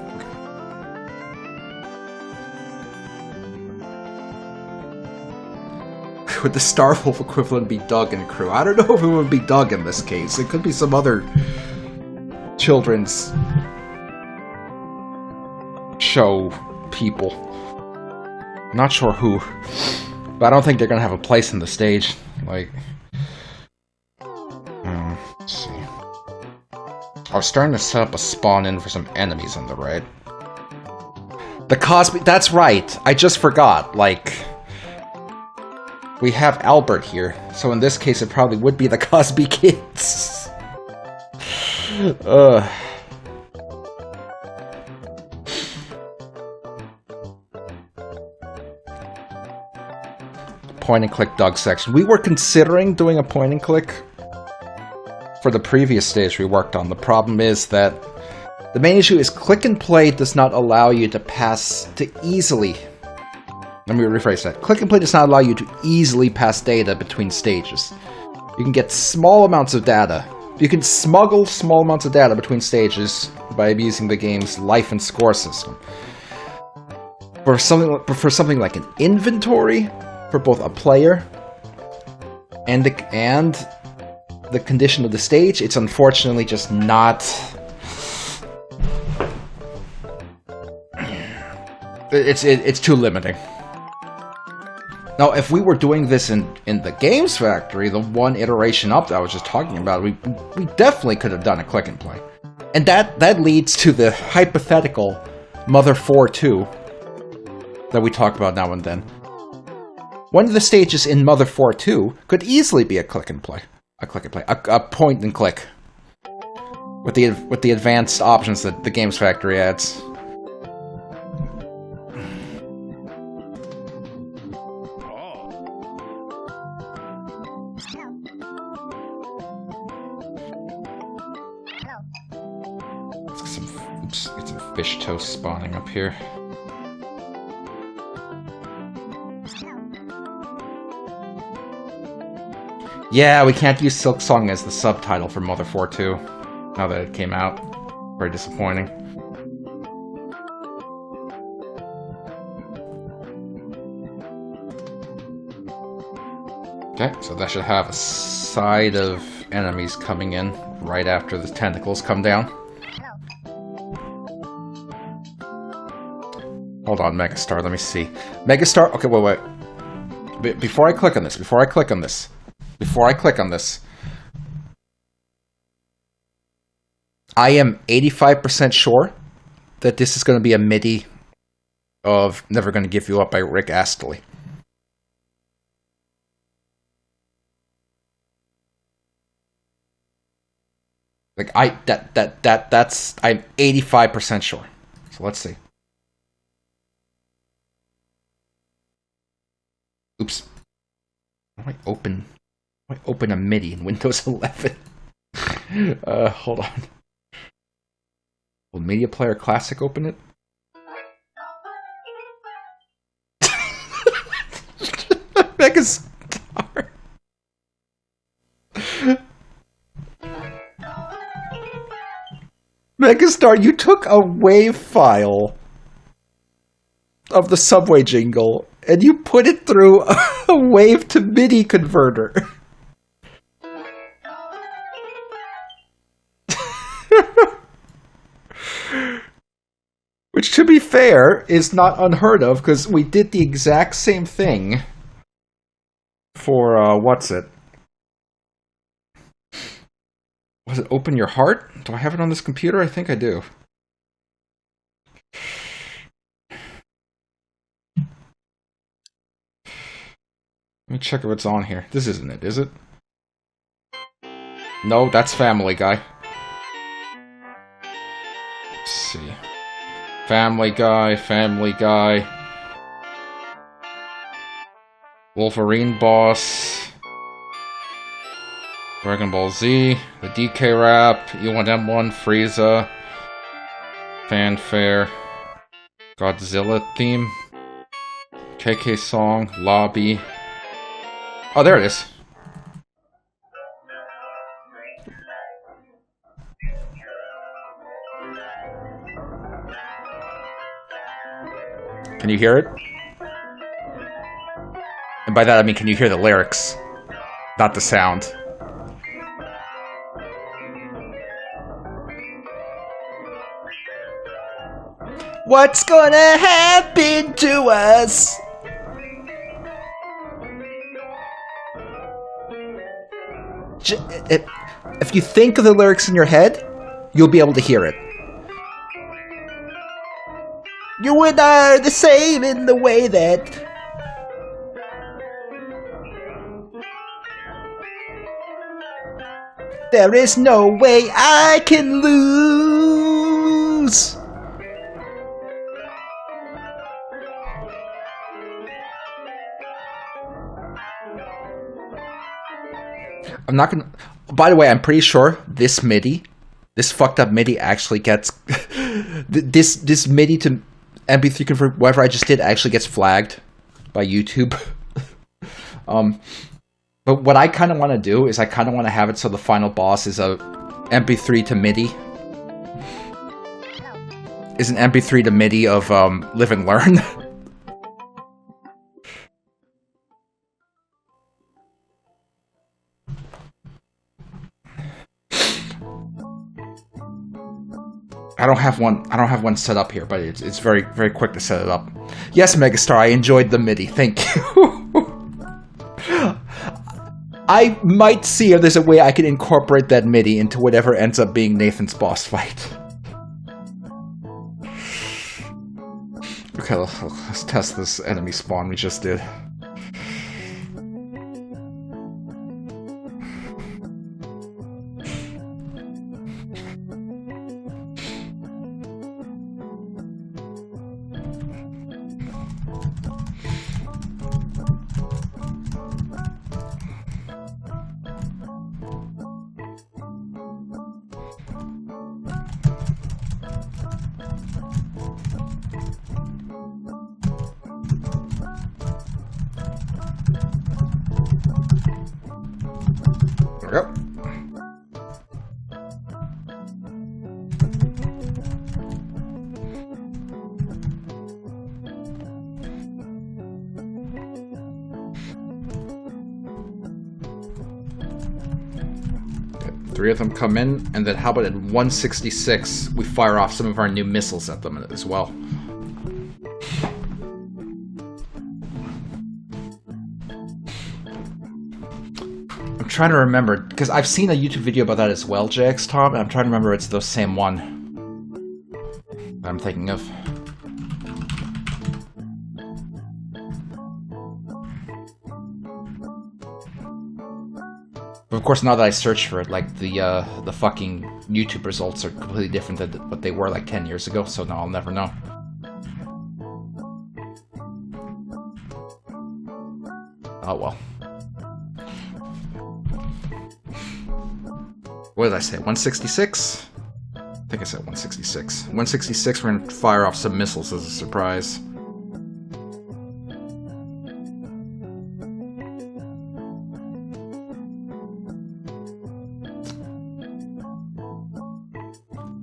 Would the Star Wolf equivalent be Doug and crew? I don't know if it would be Doug in this case. It could be some other children's show people. Not sure who. But I don't think they're gonna have a place in the stage. Like, let's see. I was starting to set up a spawn in for some enemies on the right. The Cosby. That's right. I just forgot. Like, we have Albert here, so in this case it probably would be the Cosby Kids. Point and click Doug section. We were considering doing a point and click for the previous stage we worked on. The problem is that the main issue is click and play does not allow you to easily. Let me rephrase that. Click and play does not allow you to easily pass data between stages. You can get small amounts of data. You can smuggle small amounts of data between stages by using the game's life and score system. For something like an inventory, for both a player and the condition of the stage, it's unfortunately just not. It's too limiting. Now, if we were doing this in the Games Factory, the one iteration up that I was just talking about, we definitely could have done a click and play. And that leads to the hypothetical Mother 4-2 that we talk about now and then. One of the stages in Mother 4-2 could easily be a click and play. A point and click. With the advanced options that the Games Factory adds. Get some fish toast spawning up here. Yeah, we can't use Silk Song as the subtitle for Mother 4-2 now that it came out. Very disappointing. Okay, so that should have a side of enemies coming in right after the tentacles come down. Hold on, Megastar, let me see. Megastar, okay, wait. before I click on this, I am 85% sure that this is going to be a MIDI of Never Gonna Give You Up by Rick Astley. Like, I'm 85% sure. So let's see. Oops. How do I open a MIDI in Windows 11? Hold on. Will Media Player Classic open it? Megastar. Megastar, you took a WAV file of the subway jingle and you put it through a WAV to MIDI converter. Which, to be fair, is not unheard of, because we did the exact same thing for, what's it? Was it Open Your Heart? Do I have it on this computer? I think I do. Let me check if it's on here. This isn't it, is it? No, that's Family Guy. Let's see. Family Guy. Wolverine Boss. Dragon Ball Z. The DK Rap. E1M1. Frieza. Fanfare. Godzilla theme. KK Song. Lobby. Oh, there it is. Can you hear it? And by that I mean, can you hear the lyrics? Not the sound. What's gonna happen to us? If you think of the lyrics in your head, you'll be able to hear it. You and I are the same in the way that... There is no way I can lose. I'm not gonna... By the way, I'm pretty sure this MIDI, this fucked up MIDI actually gets... this MIDI to MP3 convert, whatever I just did, actually gets flagged by YouTube. But what I kind of want to do is I kind of want to have it so the final boss is a MP3 to MIDI. Is an MP3 to MIDI of Live and Learn. I don't have one set up here, but it's very, very quick to set it up. Yes, Megastar, I enjoyed the MIDI. Thank you. I might see if there's a way I can incorporate that MIDI into whatever ends up being Nathan's boss fight. Okay, let's test this enemy spawn we just did. Yep. Three of them come in, and then how about at 166 we fire off some of our new missiles at them as well. I'm trying to remember, because I've seen a YouTube video about that as well, JX Tom, and I'm trying to remember it's the same one that I'm thinking of. But of course, now that I search for it, like, the fucking YouTube results are completely different than what they were like 10 years ago, so now I'll never know. Oh well. What did I say? 166? I think I said 166. 166, we're gonna fire off some missiles as a surprise.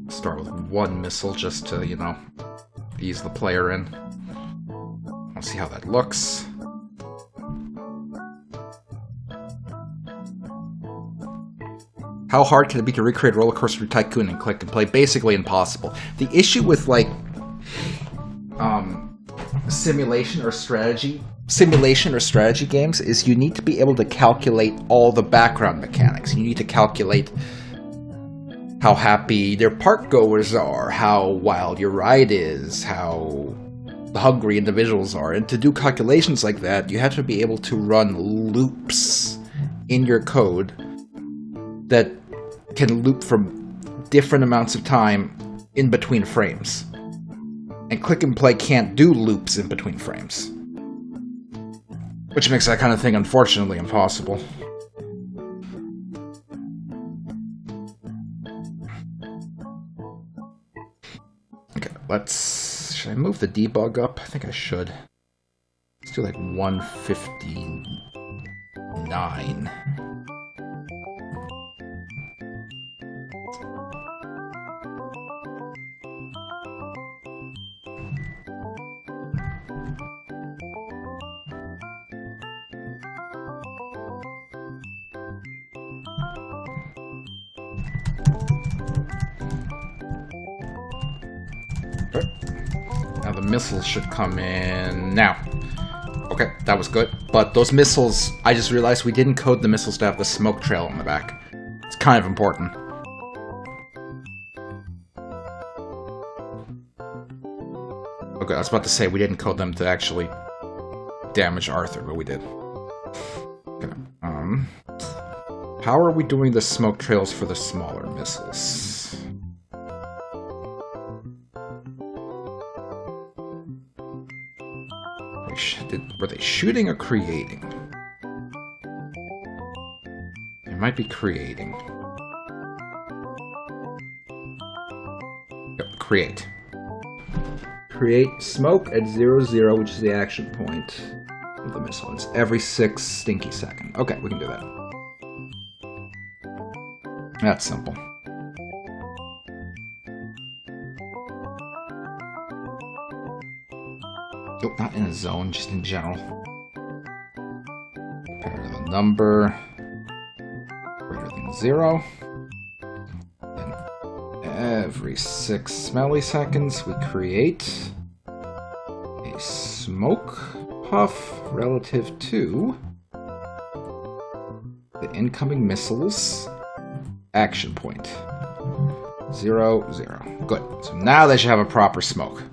Start with one missile just to, you know, ease the player in. I'll see how that looks. How hard can it be to recreate Roller Coaster Tycoon and Klik and Play? Basically impossible. The issue with, like, simulation or strategy games is you need to be able to calculate all the background mechanics. You need to calculate how happy their park goers are, how wild your ride is, how hungry individuals are. And to do calculations like that, you have to be able to run loops in your code that can loop from different amounts of time in between frames. And Klik and Play can't do loops in between frames. Which makes that kind of thing, unfortunately, impossible. Okay, should I move the debug up? I think I should. Let's do like 159. Now the missiles should come in now. Okay, that was good. But those missiles, I just realized we didn't code the missiles to have the smoke trail on the back. It's kind of important. Okay, I was about to say we didn't code them to actually damage Arthur, but we did. Okay, how are we doing the smoke trails for the smaller missiles? Were they shooting or creating? They might be creating. Yep, create. Create smoke at 0, which is the action point of the missile. It's every 6 stinky second. Okay, we can do that. That's simple. Oh, not in a zone, just in general. Compare to the number greater than 0. Then every 6 milliseconds we create a smoke puff relative to the incoming missile's action point. 0, 0. Good. So now they should have a proper smoke.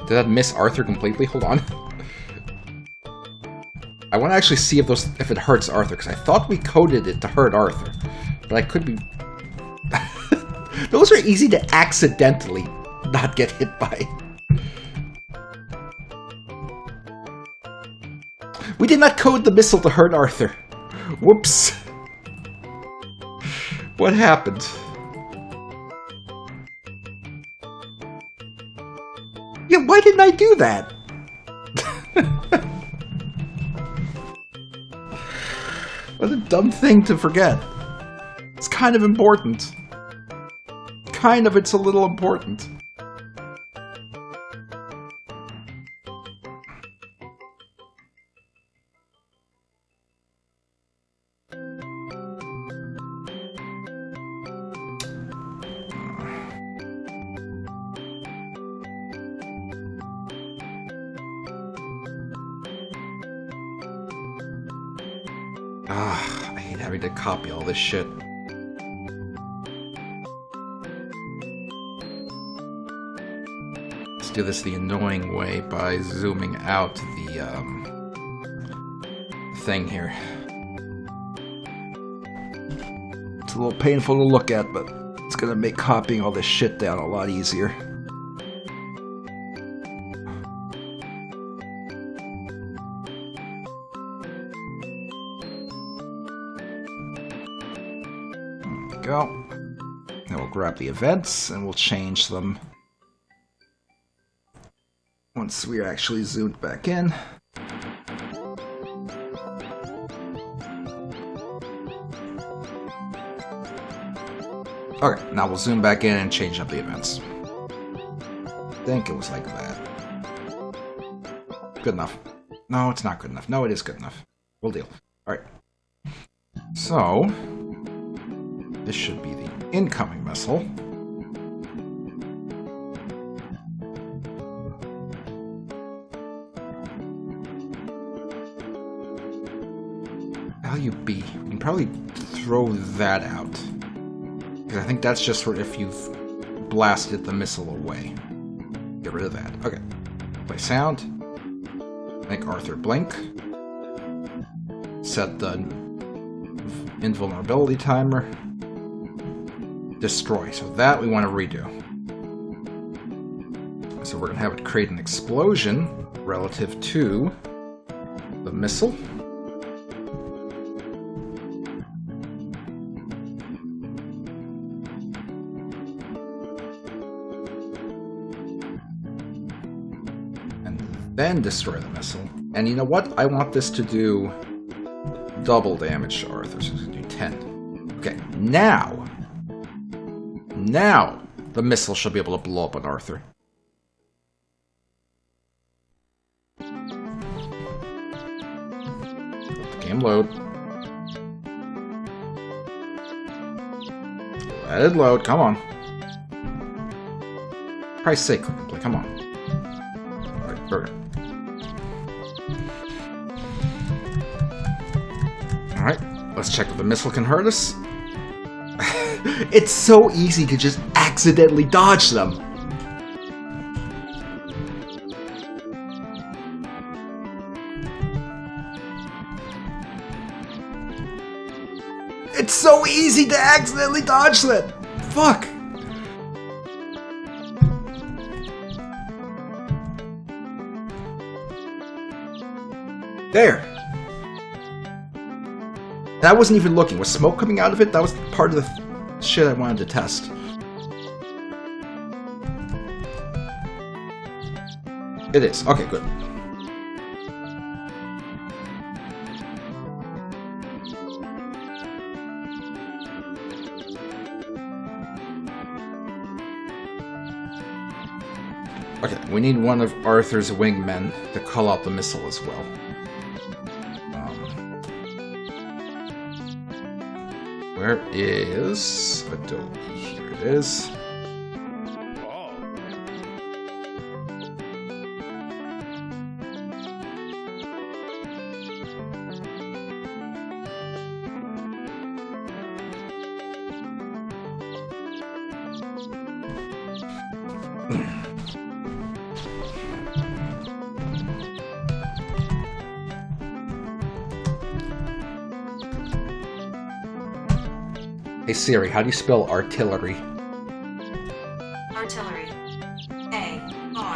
Did that miss Arthur completely? Hold on. I want to actually see if it hurts Arthur, because I thought we coded it to hurt Arthur. But I could be... Those are easy to accidentally not get hit by. We did not code the missile to hurt Arthur. Whoops. What happened? Yeah, why didn't I do that? What a dumb thing to forget. It's kind of important. It's a little important. having to copy all this shit. Let's do this the annoying way by zooming out the thing here. It's a little painful to look at, but it's gonna make copying all this shit down a lot easier. There we go. Then we'll grab the events and we'll change them once we're actually zoomed back in. Okay, now we'll zoom back in and change up the events. I think it was like that. Good enough. No, it's not good enough. No, it is good enough. We'll deal. Alright. So, this should be the incoming missile. Value B. We can probably throw that out. I think that's just for if you've blasted the missile away. Get rid of that. Okay. Play sound. Make Arthur blink. Set the invulnerability timer. Destroy. So that we want to redo. So we're going to have it create an explosion relative to the missile. Then destroy the missile. And you know what? I want this to do double damage to Arthur, so it's going to do 10. Okay, now the missile should be able to blow up on Arthur. Let the game load. Let it load, come on. For Christ's sake, Click and Play, come on. Alright, burger. Alright, let's check if the missile can hurt us. It's so easy to just accidentally dodge them. It's so easy to accidentally dodge that. Fuck. There. That wasn't even looking. Was smoke coming out of it? That was part of the shit I wanted to test. It is. Okay, good. Okay, we need one of Arthur's wingmen to call out the missile as well. Where is Adobe? Here it is. Hey Siri, how do you spell artillery? Artillery. A-R-T-I-L-L-E-R-Y.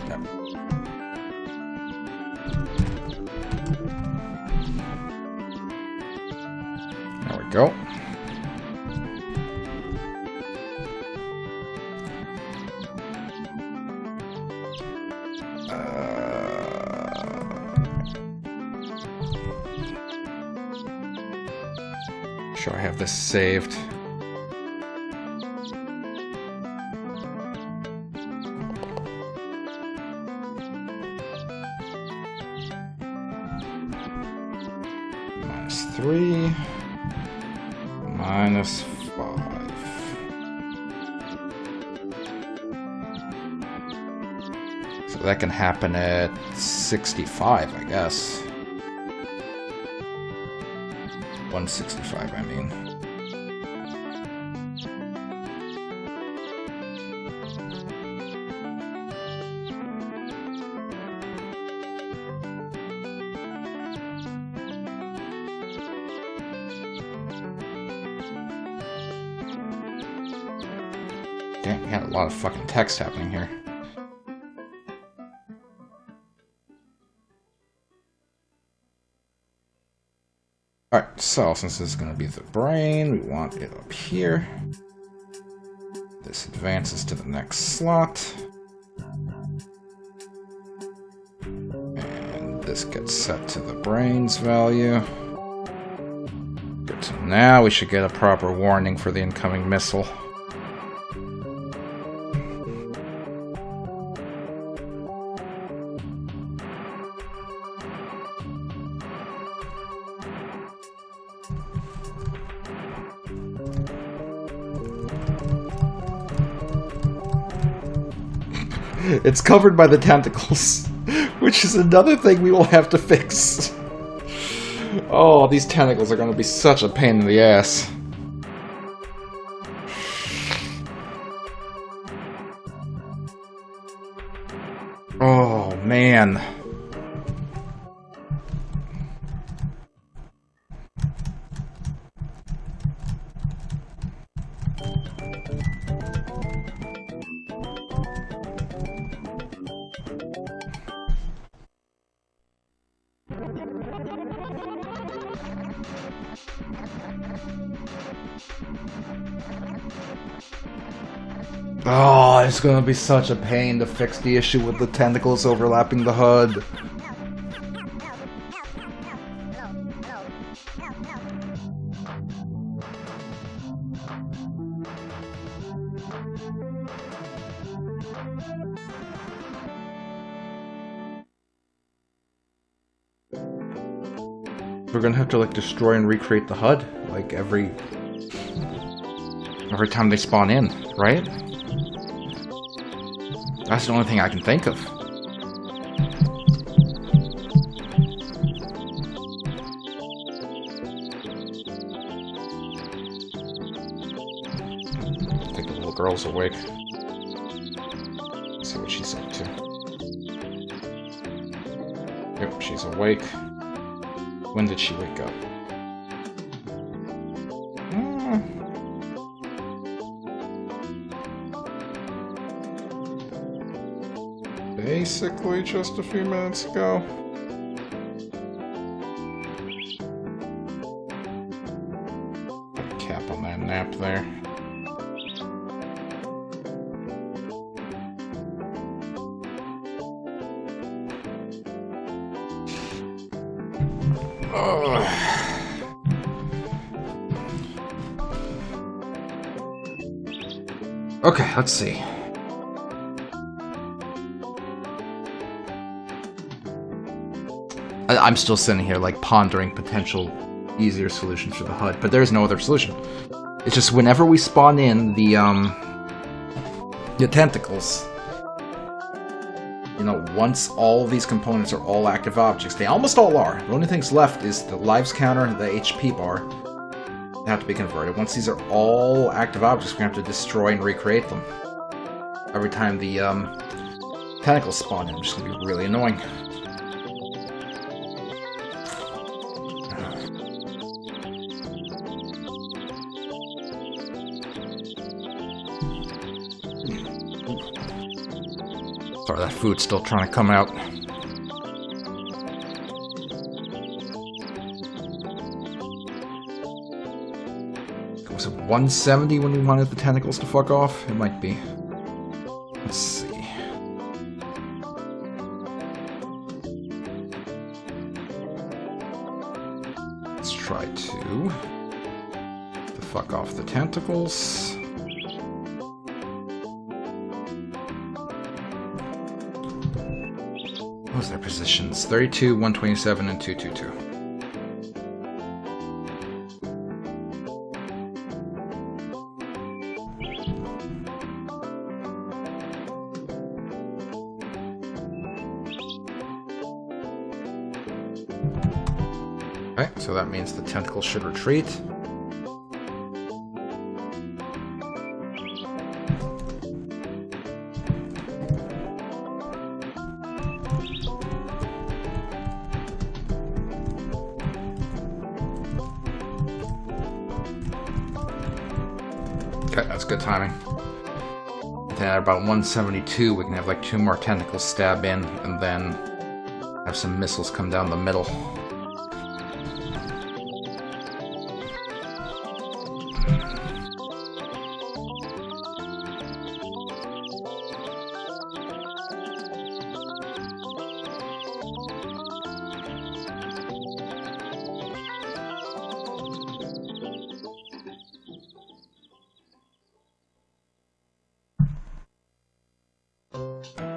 Yep. There we go. Sure, I have this saved. -3, -5. So that can happen at 65, I guess. 165, I mean. Damn, we had a lot of fucking text happening here. Alright, so since this is going to be the brain, we want it up here. This advances to the next slot. And this gets set to the brain's value. Good, so now we should get a proper warning for the incoming missile. It's covered by the tentacles, which is another thing we will have to fix. Oh, these tentacles are going to be such a pain in the ass. Oh, man. Oh, it's gonna be such a pain to fix the issue with the tentacles overlapping the HUD. We're gonna have to like destroy and recreate the HUD like every time they spawn in, right? That's the only thing I can think of. I think the little girl's awake. Let's see what she's up to. Yep, she's awake. When did she wake up? Basically just a few minutes ago. Put a cap on that nap there. Okay, let's see. I'm still sitting here, like, pondering potential easier solutions for the HUD, but there's no other solution. It's just whenever we spawn in the tentacles, you know, once all of these components are all active objects, they almost all are. The only things left is the lives counter and the HP bar. They have to be converted. Once these are all active objects, we have to destroy and recreate them. Every time the tentacles spawn in, which is going to be really annoying. Sorry, that food's still trying to come out. Was it 170 when we wanted the tentacles to fuck off? It might be. Let's see. Let's try to fuck off the tentacles. What was their positions? 32, 127, and 222. Okay, so that means the tentacle should retreat. Okay, that's good timing. Then at about 172, we can have like 2 more tentacles stab in, and then have some missiles come down the middle.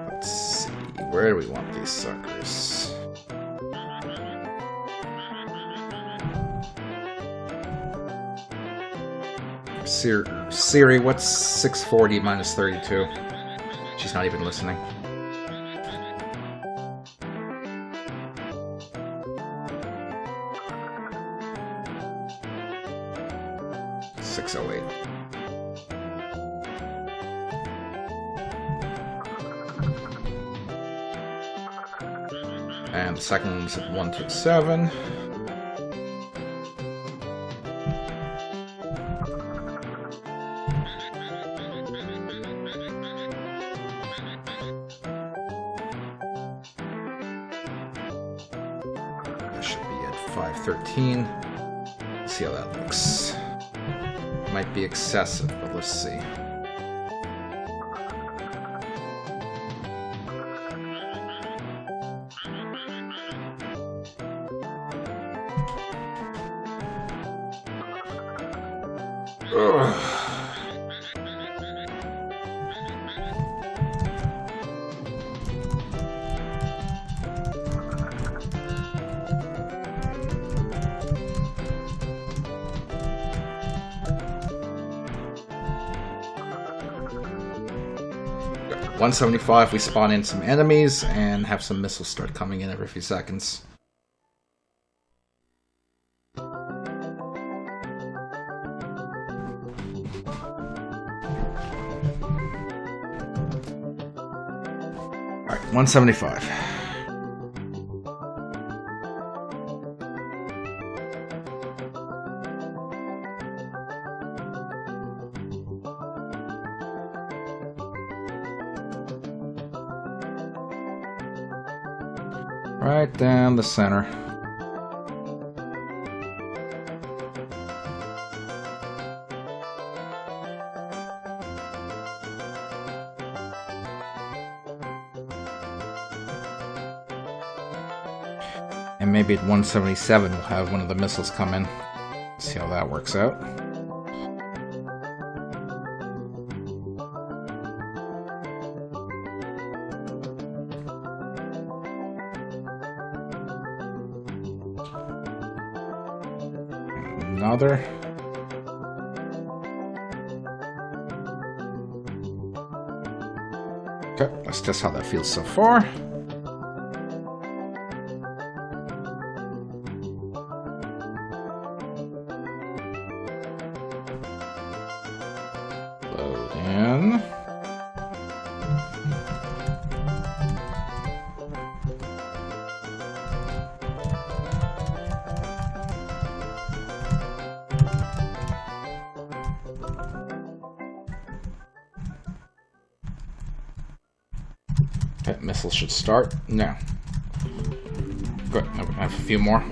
Let's see, where do we want these suckers? Siri, what's 640 minus 32? She's not even listening. $608. And the second one's at 127. That should be at 513. Let's see how that looks. Might be excessive, but let's see. Ugh. Got 175, we spawn in some enemies and have some missiles start coming in every few seconds. Alright, 175. Right down the center. And maybe at 177 we'll have one of the missiles come in. See how that works out. Another. Okay, let's test how that feels so far. Load in. Okay, missiles should start now. Good, now we have a few more.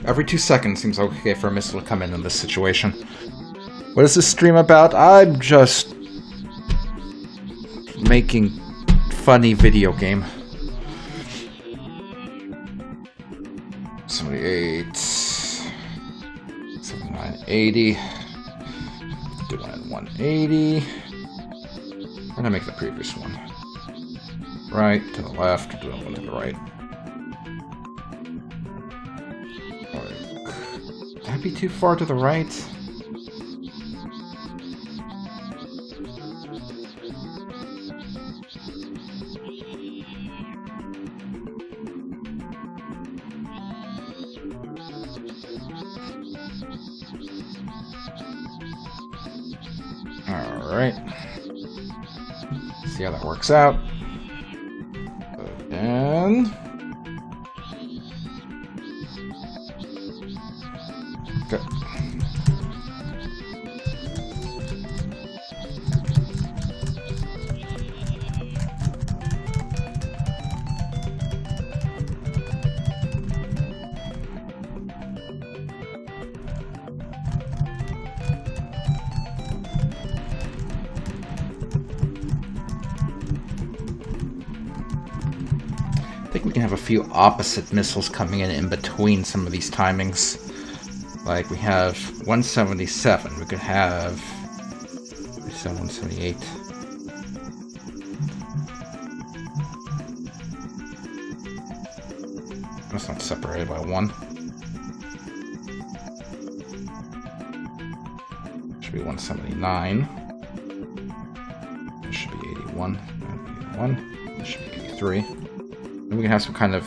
Every 2 seconds seems okay for a missile to come in this situation. What is this stream about? I'm just making funny video game. 78, 79, 80. Do one at 180. And I make the previous one. Right to the left, do one to the right. Would that be too far to the right? Alright. See how that works out. And... Good. I think we can have a few opposite missiles coming in between some of these timings. Like we have 177, we could have 178. That's not separated by 1. Should be 179. This should be 81. 81. This should be 83. And we can have some kind of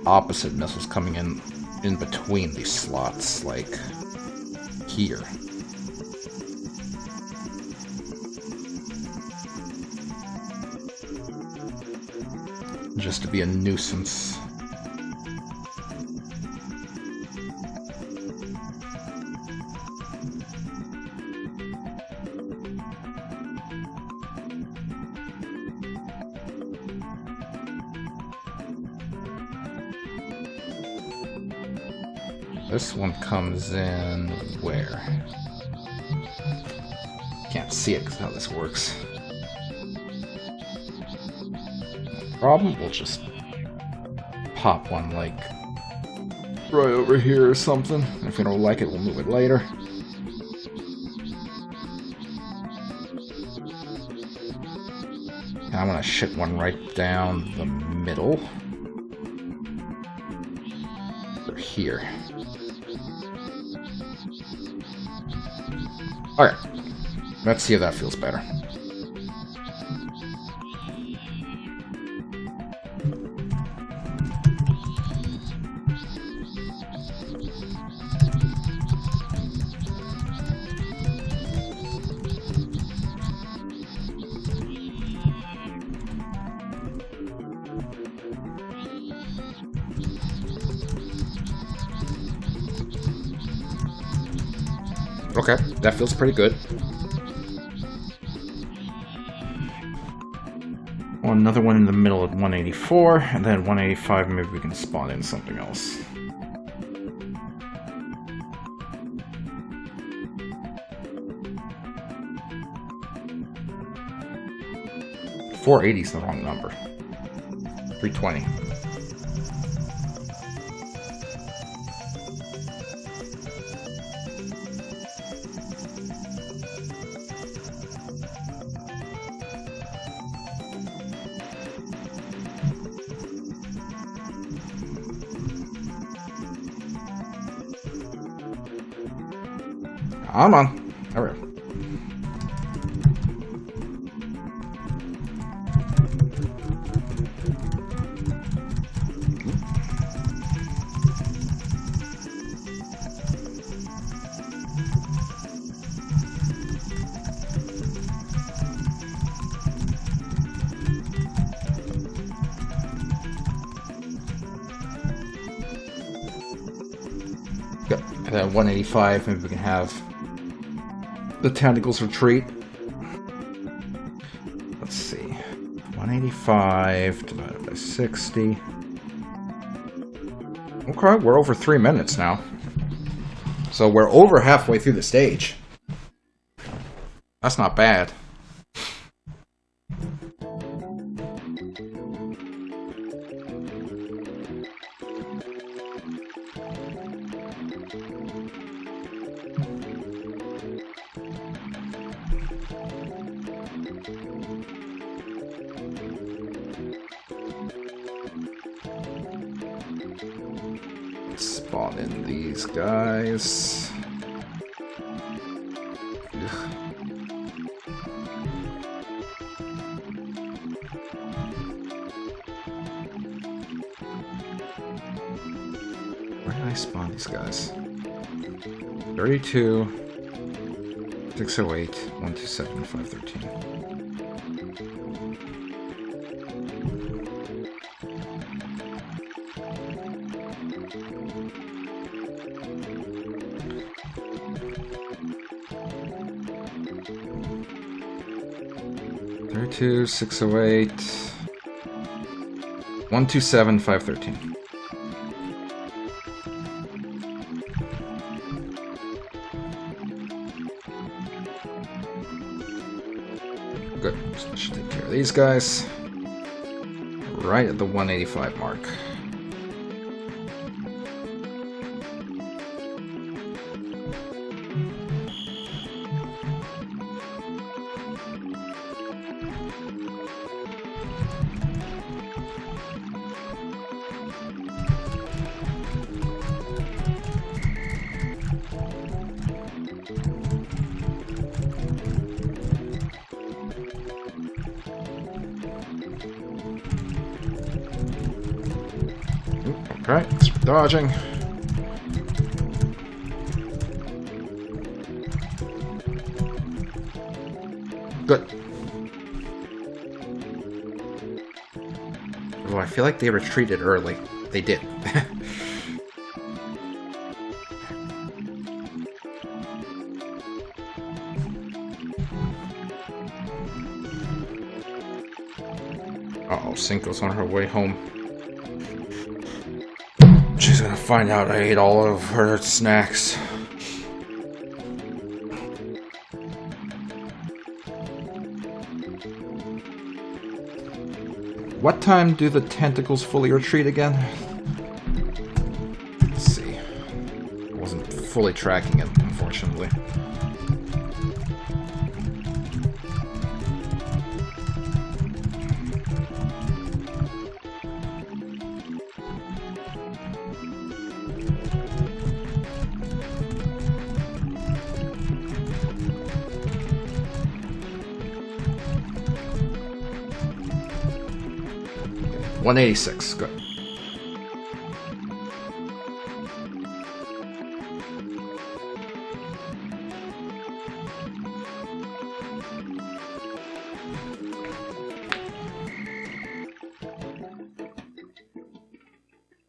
opposite missiles coming in between these slots, like here. Just to be a nuisance. This one comes in where? Can't see it because how this works. No problem, we'll just pop one like right over here or something. If we don't like it, we'll move it later. And I'm gonna shit one right down the middle. Or here. Alright, let's see if that feels better. Okay, that feels pretty good. Well, another one in the middle at 184, and then 185, maybe we can spawn in something else. .480 is the wrong number. 320. Come on. All right. Yep. And then 185, maybe we can have the tentacles retreat. Let's see. 185 divided by 60. Okay, we're over 3 minutes now. So we're over halfway through the stage. That's not bad. Spawn in these guys. Ugh. Where did I spawn these guys? 32, 608, 127, 513. Two 608 127 513. Good. So I should take care of these guys. Right at the 185 mark. Alright, let's be dodging. Good. Oh, I feel like they retreated early. They did. Uh-oh, Cinco's on her way home. She's gonna find out I ate all of her snacks. What time do the tentacles fully retreat again? Let's see. I wasn't fully tracking it, unfortunately. Okay. 186, good.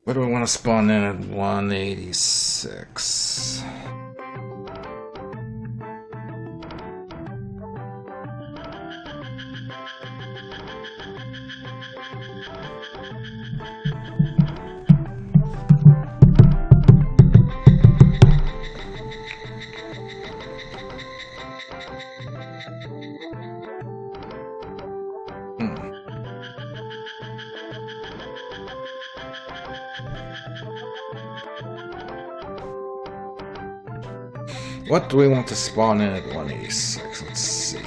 What do we want to spawn in at 186? What do we want to spawn in at 186? Let's see.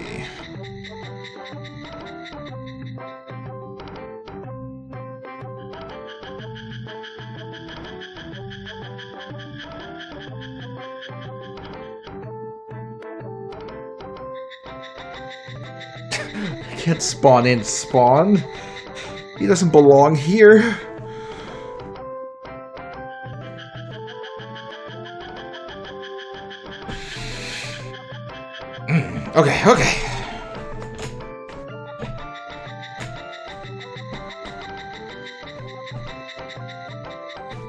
I can't spawn in Spawn. He doesn't belong here. Okay.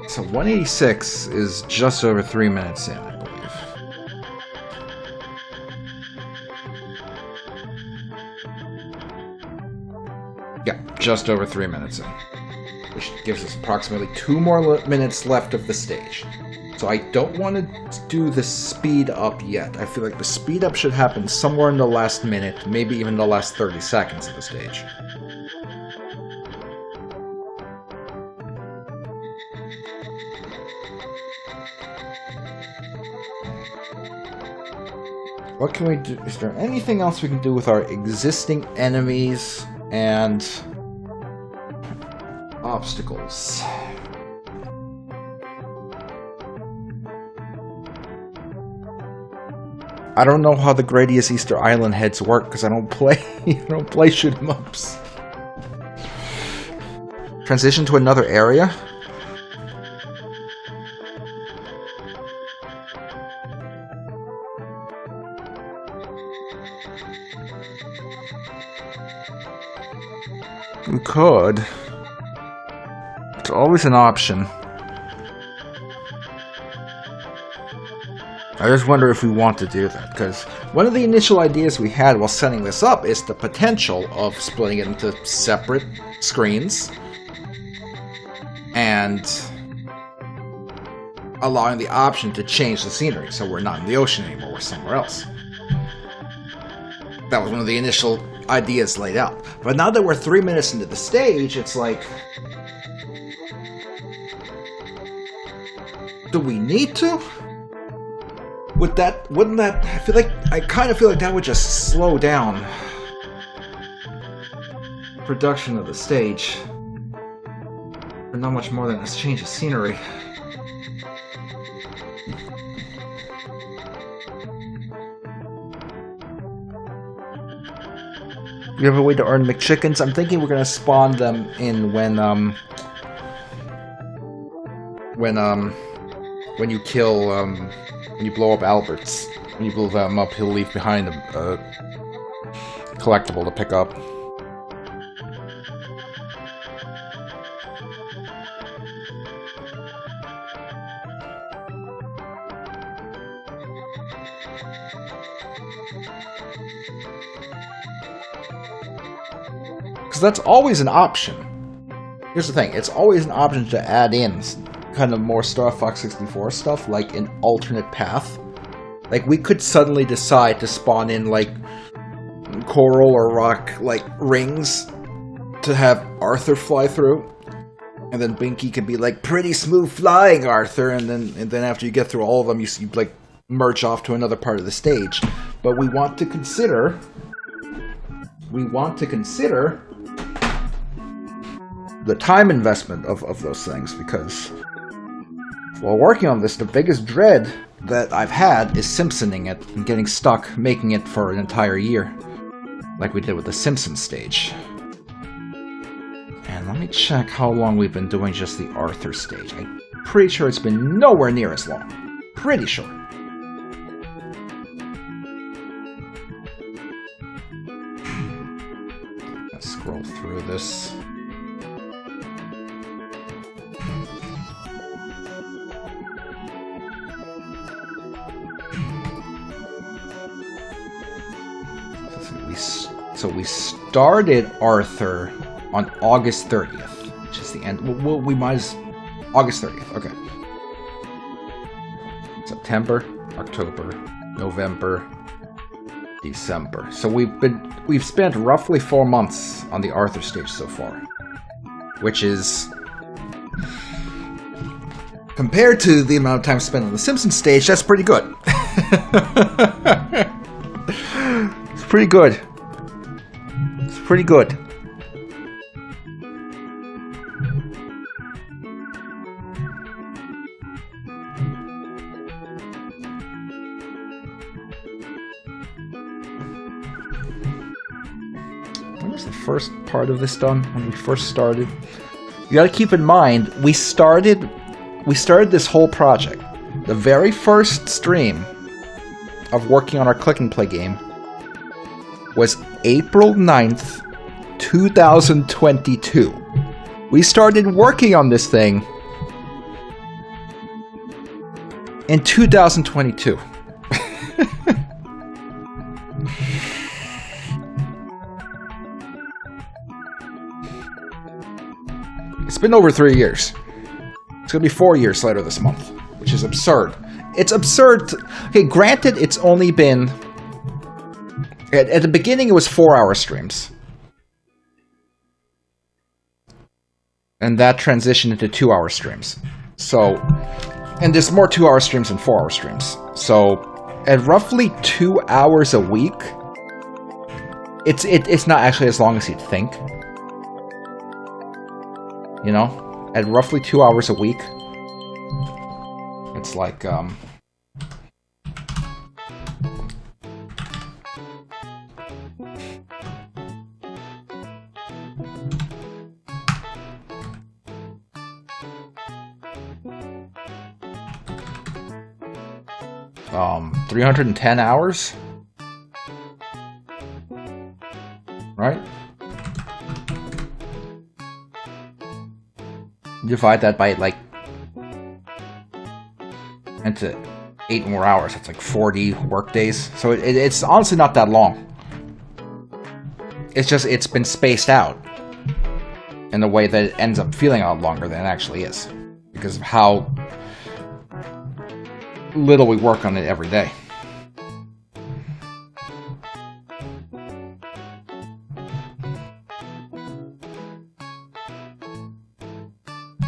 So 186 is just over 3 minutes in, I believe. Yeah, just over 3 minutes in. Which gives us approximately 2 more minutes left of the stage. So I don't want to do the speed up yet. I feel like the speed up should happen somewhere in the last minute, maybe even the last 30 seconds of the stage. What can we do? Is there anything else we can do with our existing enemies and obstacles? I don't know how the Gradius Easter Island heads work because I don't play shoot 'em ups. Transition to another area? We could. It's always an option. I just wonder if we want to do that, because one of the initial ideas we had while setting this up is the potential of splitting it into separate screens and allowing the option to change the scenery, so we're not in the ocean anymore, we're somewhere else. That was one of the initial ideas laid out. But now that we're 3 minutes into the stage, it's like, do we need to? Wouldn't that, I kind of feel like that would just slow down production of the stage. For not much more than a change of scenery. We have a way to earn McChickens. I'm thinking we're gonna spawn them in when you kill when you blow up Albert's. When you blow them up, he'll leave behind a collectible to pick up. Because that's always an option. Here's the thing, it's always an option to add in kind of more Star Fox 64 stuff, like an alternate path. Like, we could suddenly decide to spawn in, like, coral or rock, like, rings to have Arthur fly through. And then Binky could be like, pretty smooth flying, Arthur, and then after you get through all of them, you like, merge off to another part of the stage. But we want to consider the time investment of those things, because while working on this, the biggest dread that I've had is Simpsoning it and getting stuck making it for an entire year, like we did with the Simpsons stage. And let me check how long we've been doing just the Arthur stage. I'm pretty sure it's been nowhere near as long. Pretty sure. Let's scroll through this. So we started Arthur on August 30th, which is the end. Well, we might as... August 30th, okay. September, October, November, December. So we've spent roughly 4 months on the Arthur stage so far, which is, compared to the amount of time spent on the Simpsons stage, that's pretty good. It's pretty good. It's pretty good. When was the first part of this done? When we first started? You gotta keep in mind, we started this whole project. The very first stream of working on our Click and Play game was April 9th, 2022. We started working on this thing in 2022. It's been over 3 years. It's gonna be 4 years later this month, which is absurd. It's absurd. Okay, granted, it's only been... At the beginning, it was 4-hour streams. And that transitioned into 2-hour streams. So... And there's more 2-hour streams than 4-hour streams. So, at roughly 2 hours a week, it's not actually as long as you'd think. You know? At roughly 2 hours a week, it's like, 310 hours? divide that by, like, into 8 more hours. That's like 40 work days. So it's honestly not that long. It's just, it's been spaced out in a way that it ends up feeling a lot longer than it actually is. Because of how little we work on it every day.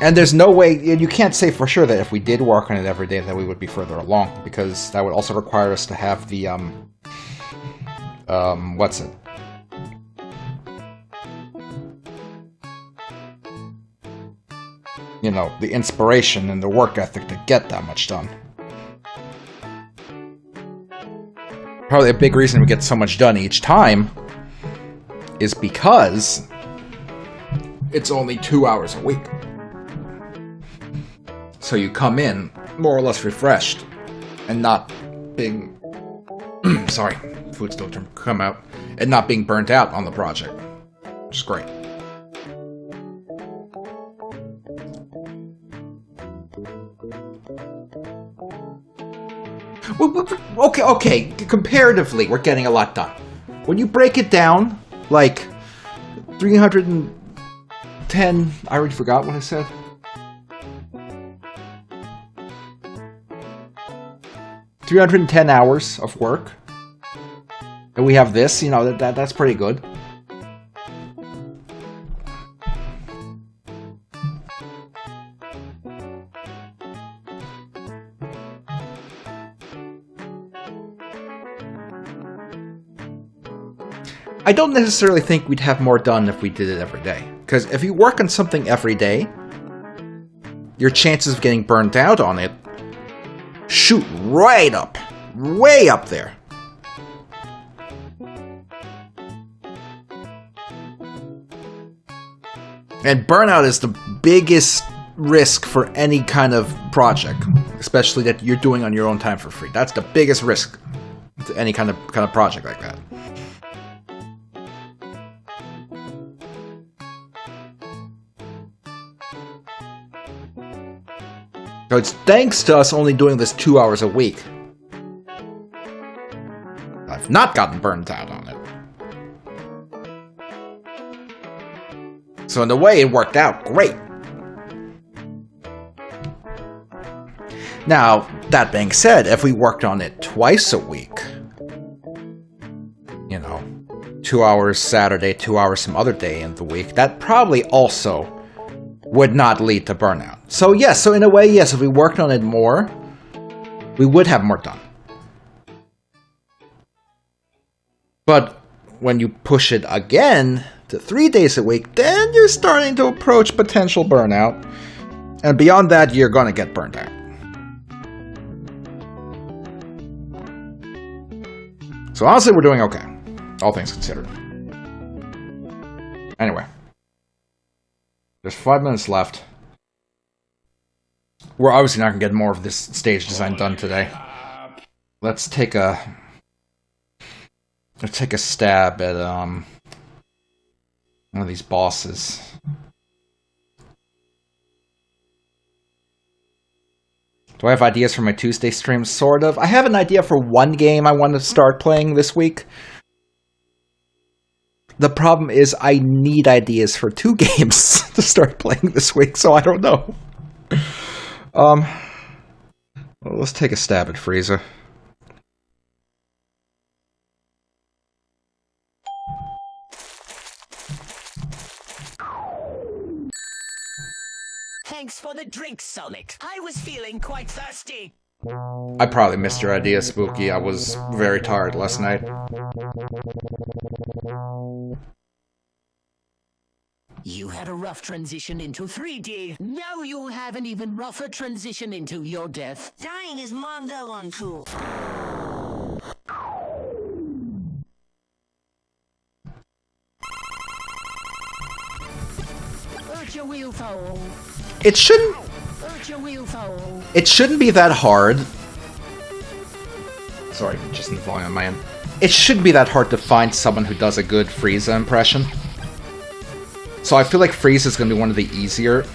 And there's no way, you can't say for sure that if we did work on it every day that we would be further along, because that would also require us to have the, what's it? You know, the inspiration and the work ethic to get that much done. Probably a big reason we get so much done each time is because it's only 2 hours a week. So you come in more or less refreshed and not being sorry, food's still to come out, and not being burnt out on the project, which is great. Okay, comparatively, we're getting a lot done. When you break it down, like 310, I already forgot what I said. 310 hours of work. And we have this, you know, that's pretty good. I don't necessarily think we'd have more done if we did it every day. Because if you work on something every day, your chances of getting burnt out on it shoot right up. Way up there. And burnout is the biggest risk for any kind of project. Especially that you're doing on your own time for free. That's the biggest risk to any kind of project like that. So it's thanks to us only doing this 2 hours a week. I've not gotten burned out on it. So in a way, it worked out great. Now, that being said, if we worked on it twice a week, you know, 2 hours Saturday, 2 hours some other day in the week, that probably also would not lead to burnout. So yes, so in a way, yes, if we worked on it more, we would have more done. But when you push it again to 3 days a week, then you're starting to approach potential burnout. And beyond that, you're gonna get burnt out. So honestly, we're doing okay. All things considered. Anyway. There's 5 minutes left. We're obviously not going to get more of this stage design done today. Let's take a stab at one of these bosses. Do I have ideas for my Tuesday stream? Sort of. I have an idea for one game I want to start playing this week. The problem is I need ideas for 2 games to start playing this week, so I don't know. Well, let's take a stab at Frieza. Thanks for the drink, Sonic. I was feeling quite thirsty. I probably missed your idea, Spooky. I was very tired last night. You had a rough transition into 3D. Now you'll have an even rougher transition into your death. Dying is Mondo on tool. It shouldn't be that hard. Sorry, just in the volume on my end. It shouldn't be that hard to find someone who does a good Frieza impression. So I feel like Frieza is going to be one of the easier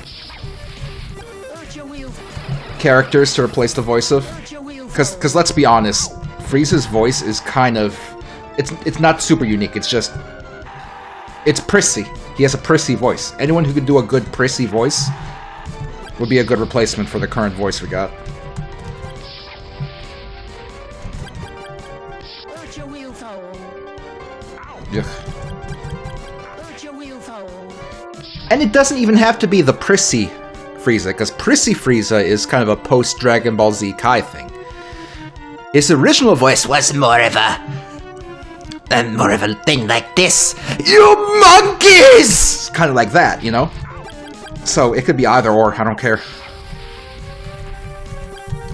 characters to replace the voice of. Because let's be honest, Frieza's voice is kind of... It's not super unique, it's just... It's prissy. He has a prissy voice. Anyone who can do a good prissy voice would be a good replacement for the current voice we got. Ugh. And it doesn't even have to be the prissy Frieza, because prissy Frieza is kind of a post-Dragon Ball Z Kai thing. His original voice was more of a thing like this. You monkeys! Kind of like that, you know? So it could be either or, I don't care.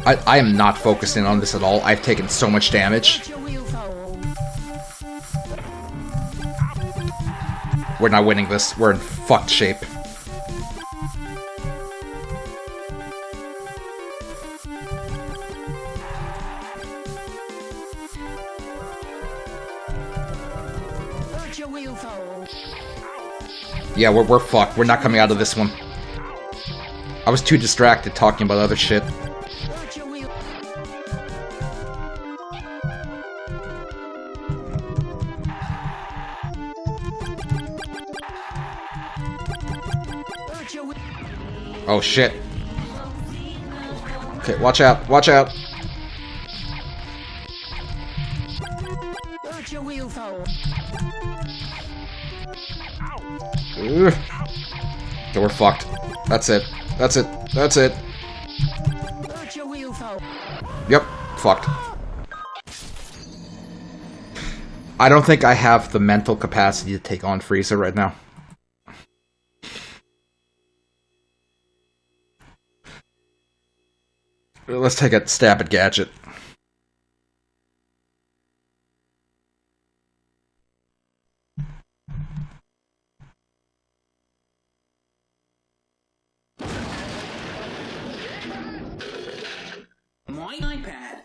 I am not focusing on this at all. I've taken so much damage. We're not winning this. We're in fucked shape. Yeah, we're fucked. We're not coming out of this one. I was too distracted talking about other shit. Oh shit. Okay, watch out, watch out. Ugh. Okay, we're fucked. That's it. That's it. That's it. Yep, fucked. I don't think I have the mental capacity to take on Frieza right now. Let's take a stab at Gadget. My iPad.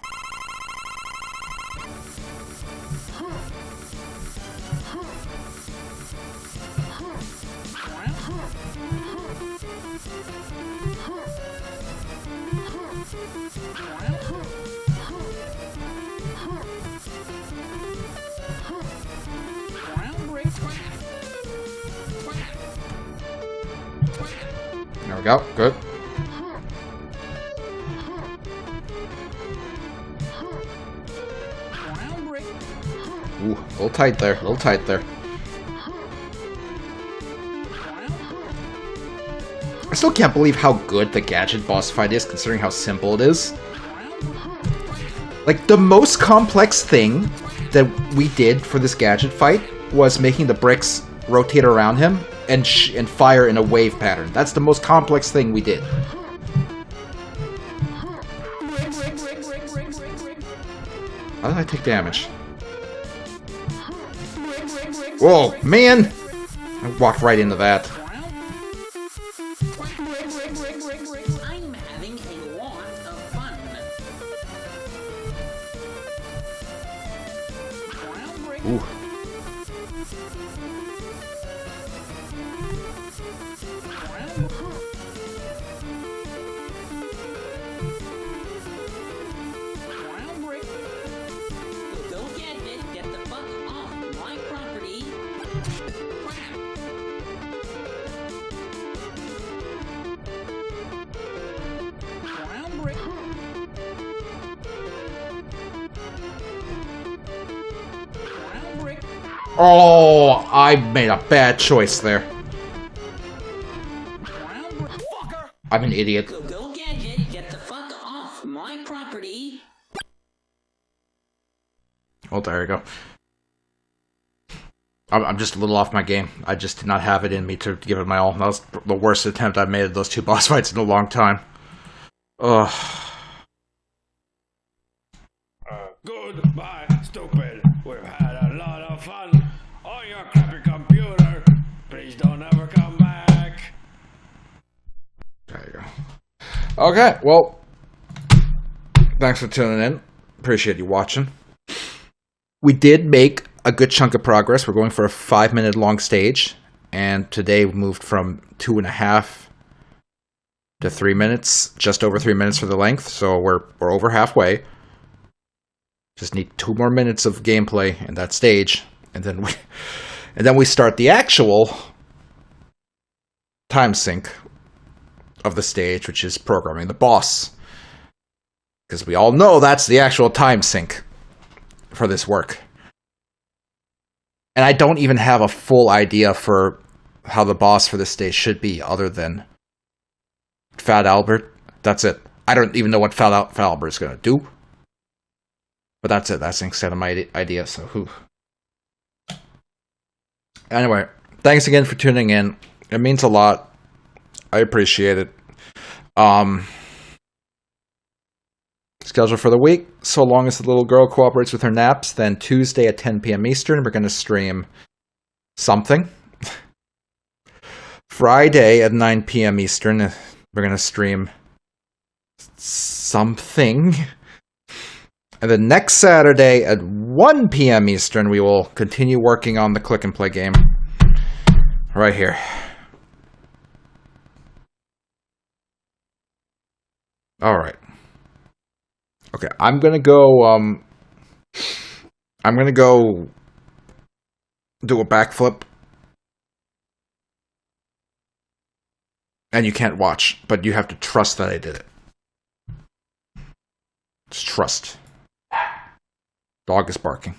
There we go. Good. Ooh, a little tight there. A little tight there. I still can't believe how good the Gadget boss fight is, considering how simple it is. Like, the most complex thing that we did for this Gadget fight was making the bricks rotate around him and fire in a wave pattern. That's the most complex thing we did. How did I take damage? Whoa, man! I walked right into that. I'm having a lot of fun. Ooh. Go get it. Get the fuck off my property. Oh, I made a bad choice there. I'm an idiot. Go get it. Get the fuck off my property. Well, there you go. I'm just a little off my game. I just did not have it in me to give it my all. That was the worst attempt I've made at those two boss fights in a long time. Ugh. Goodbye, stupid. We've had a lot of fun on your crappy computer. Please don't ever come back. There you go. Okay, well, thanks for tuning in. Appreciate you watching. We did make a good chunk of progress. We're going for a 5-minute long stage, and today we moved from 2.5 to 3 minutes, just over 3 minutes for the length, so we're over halfway. Just need 2 more minutes of gameplay in that stage, and then we start the actual time sync of the stage, which is programming the boss. Because we all know that's the actual time sync for this work. And I don't even have a full idea for how the boss for this stage should be, other than Fat Albert. That's it. I don't even know what Fat Albert is going to do. But that's it. That's the extent of my idea. So, whew. Anyway, thanks again for tuning in. It means a lot. I appreciate it. Schedule for the week. So long as the little girl cooperates with her naps, then Tuesday at 10 p.m. Eastern, we're going to stream something. Friday at 9 p.m. Eastern, we're going to stream something. And then next Saturday at 1 p.m. Eastern, we will continue working on the Click and Play game. Right here. Alright. Okay, I'm gonna go do a backflip. And you can't watch, but you have to trust that I did it. Just trust. Dog is barking.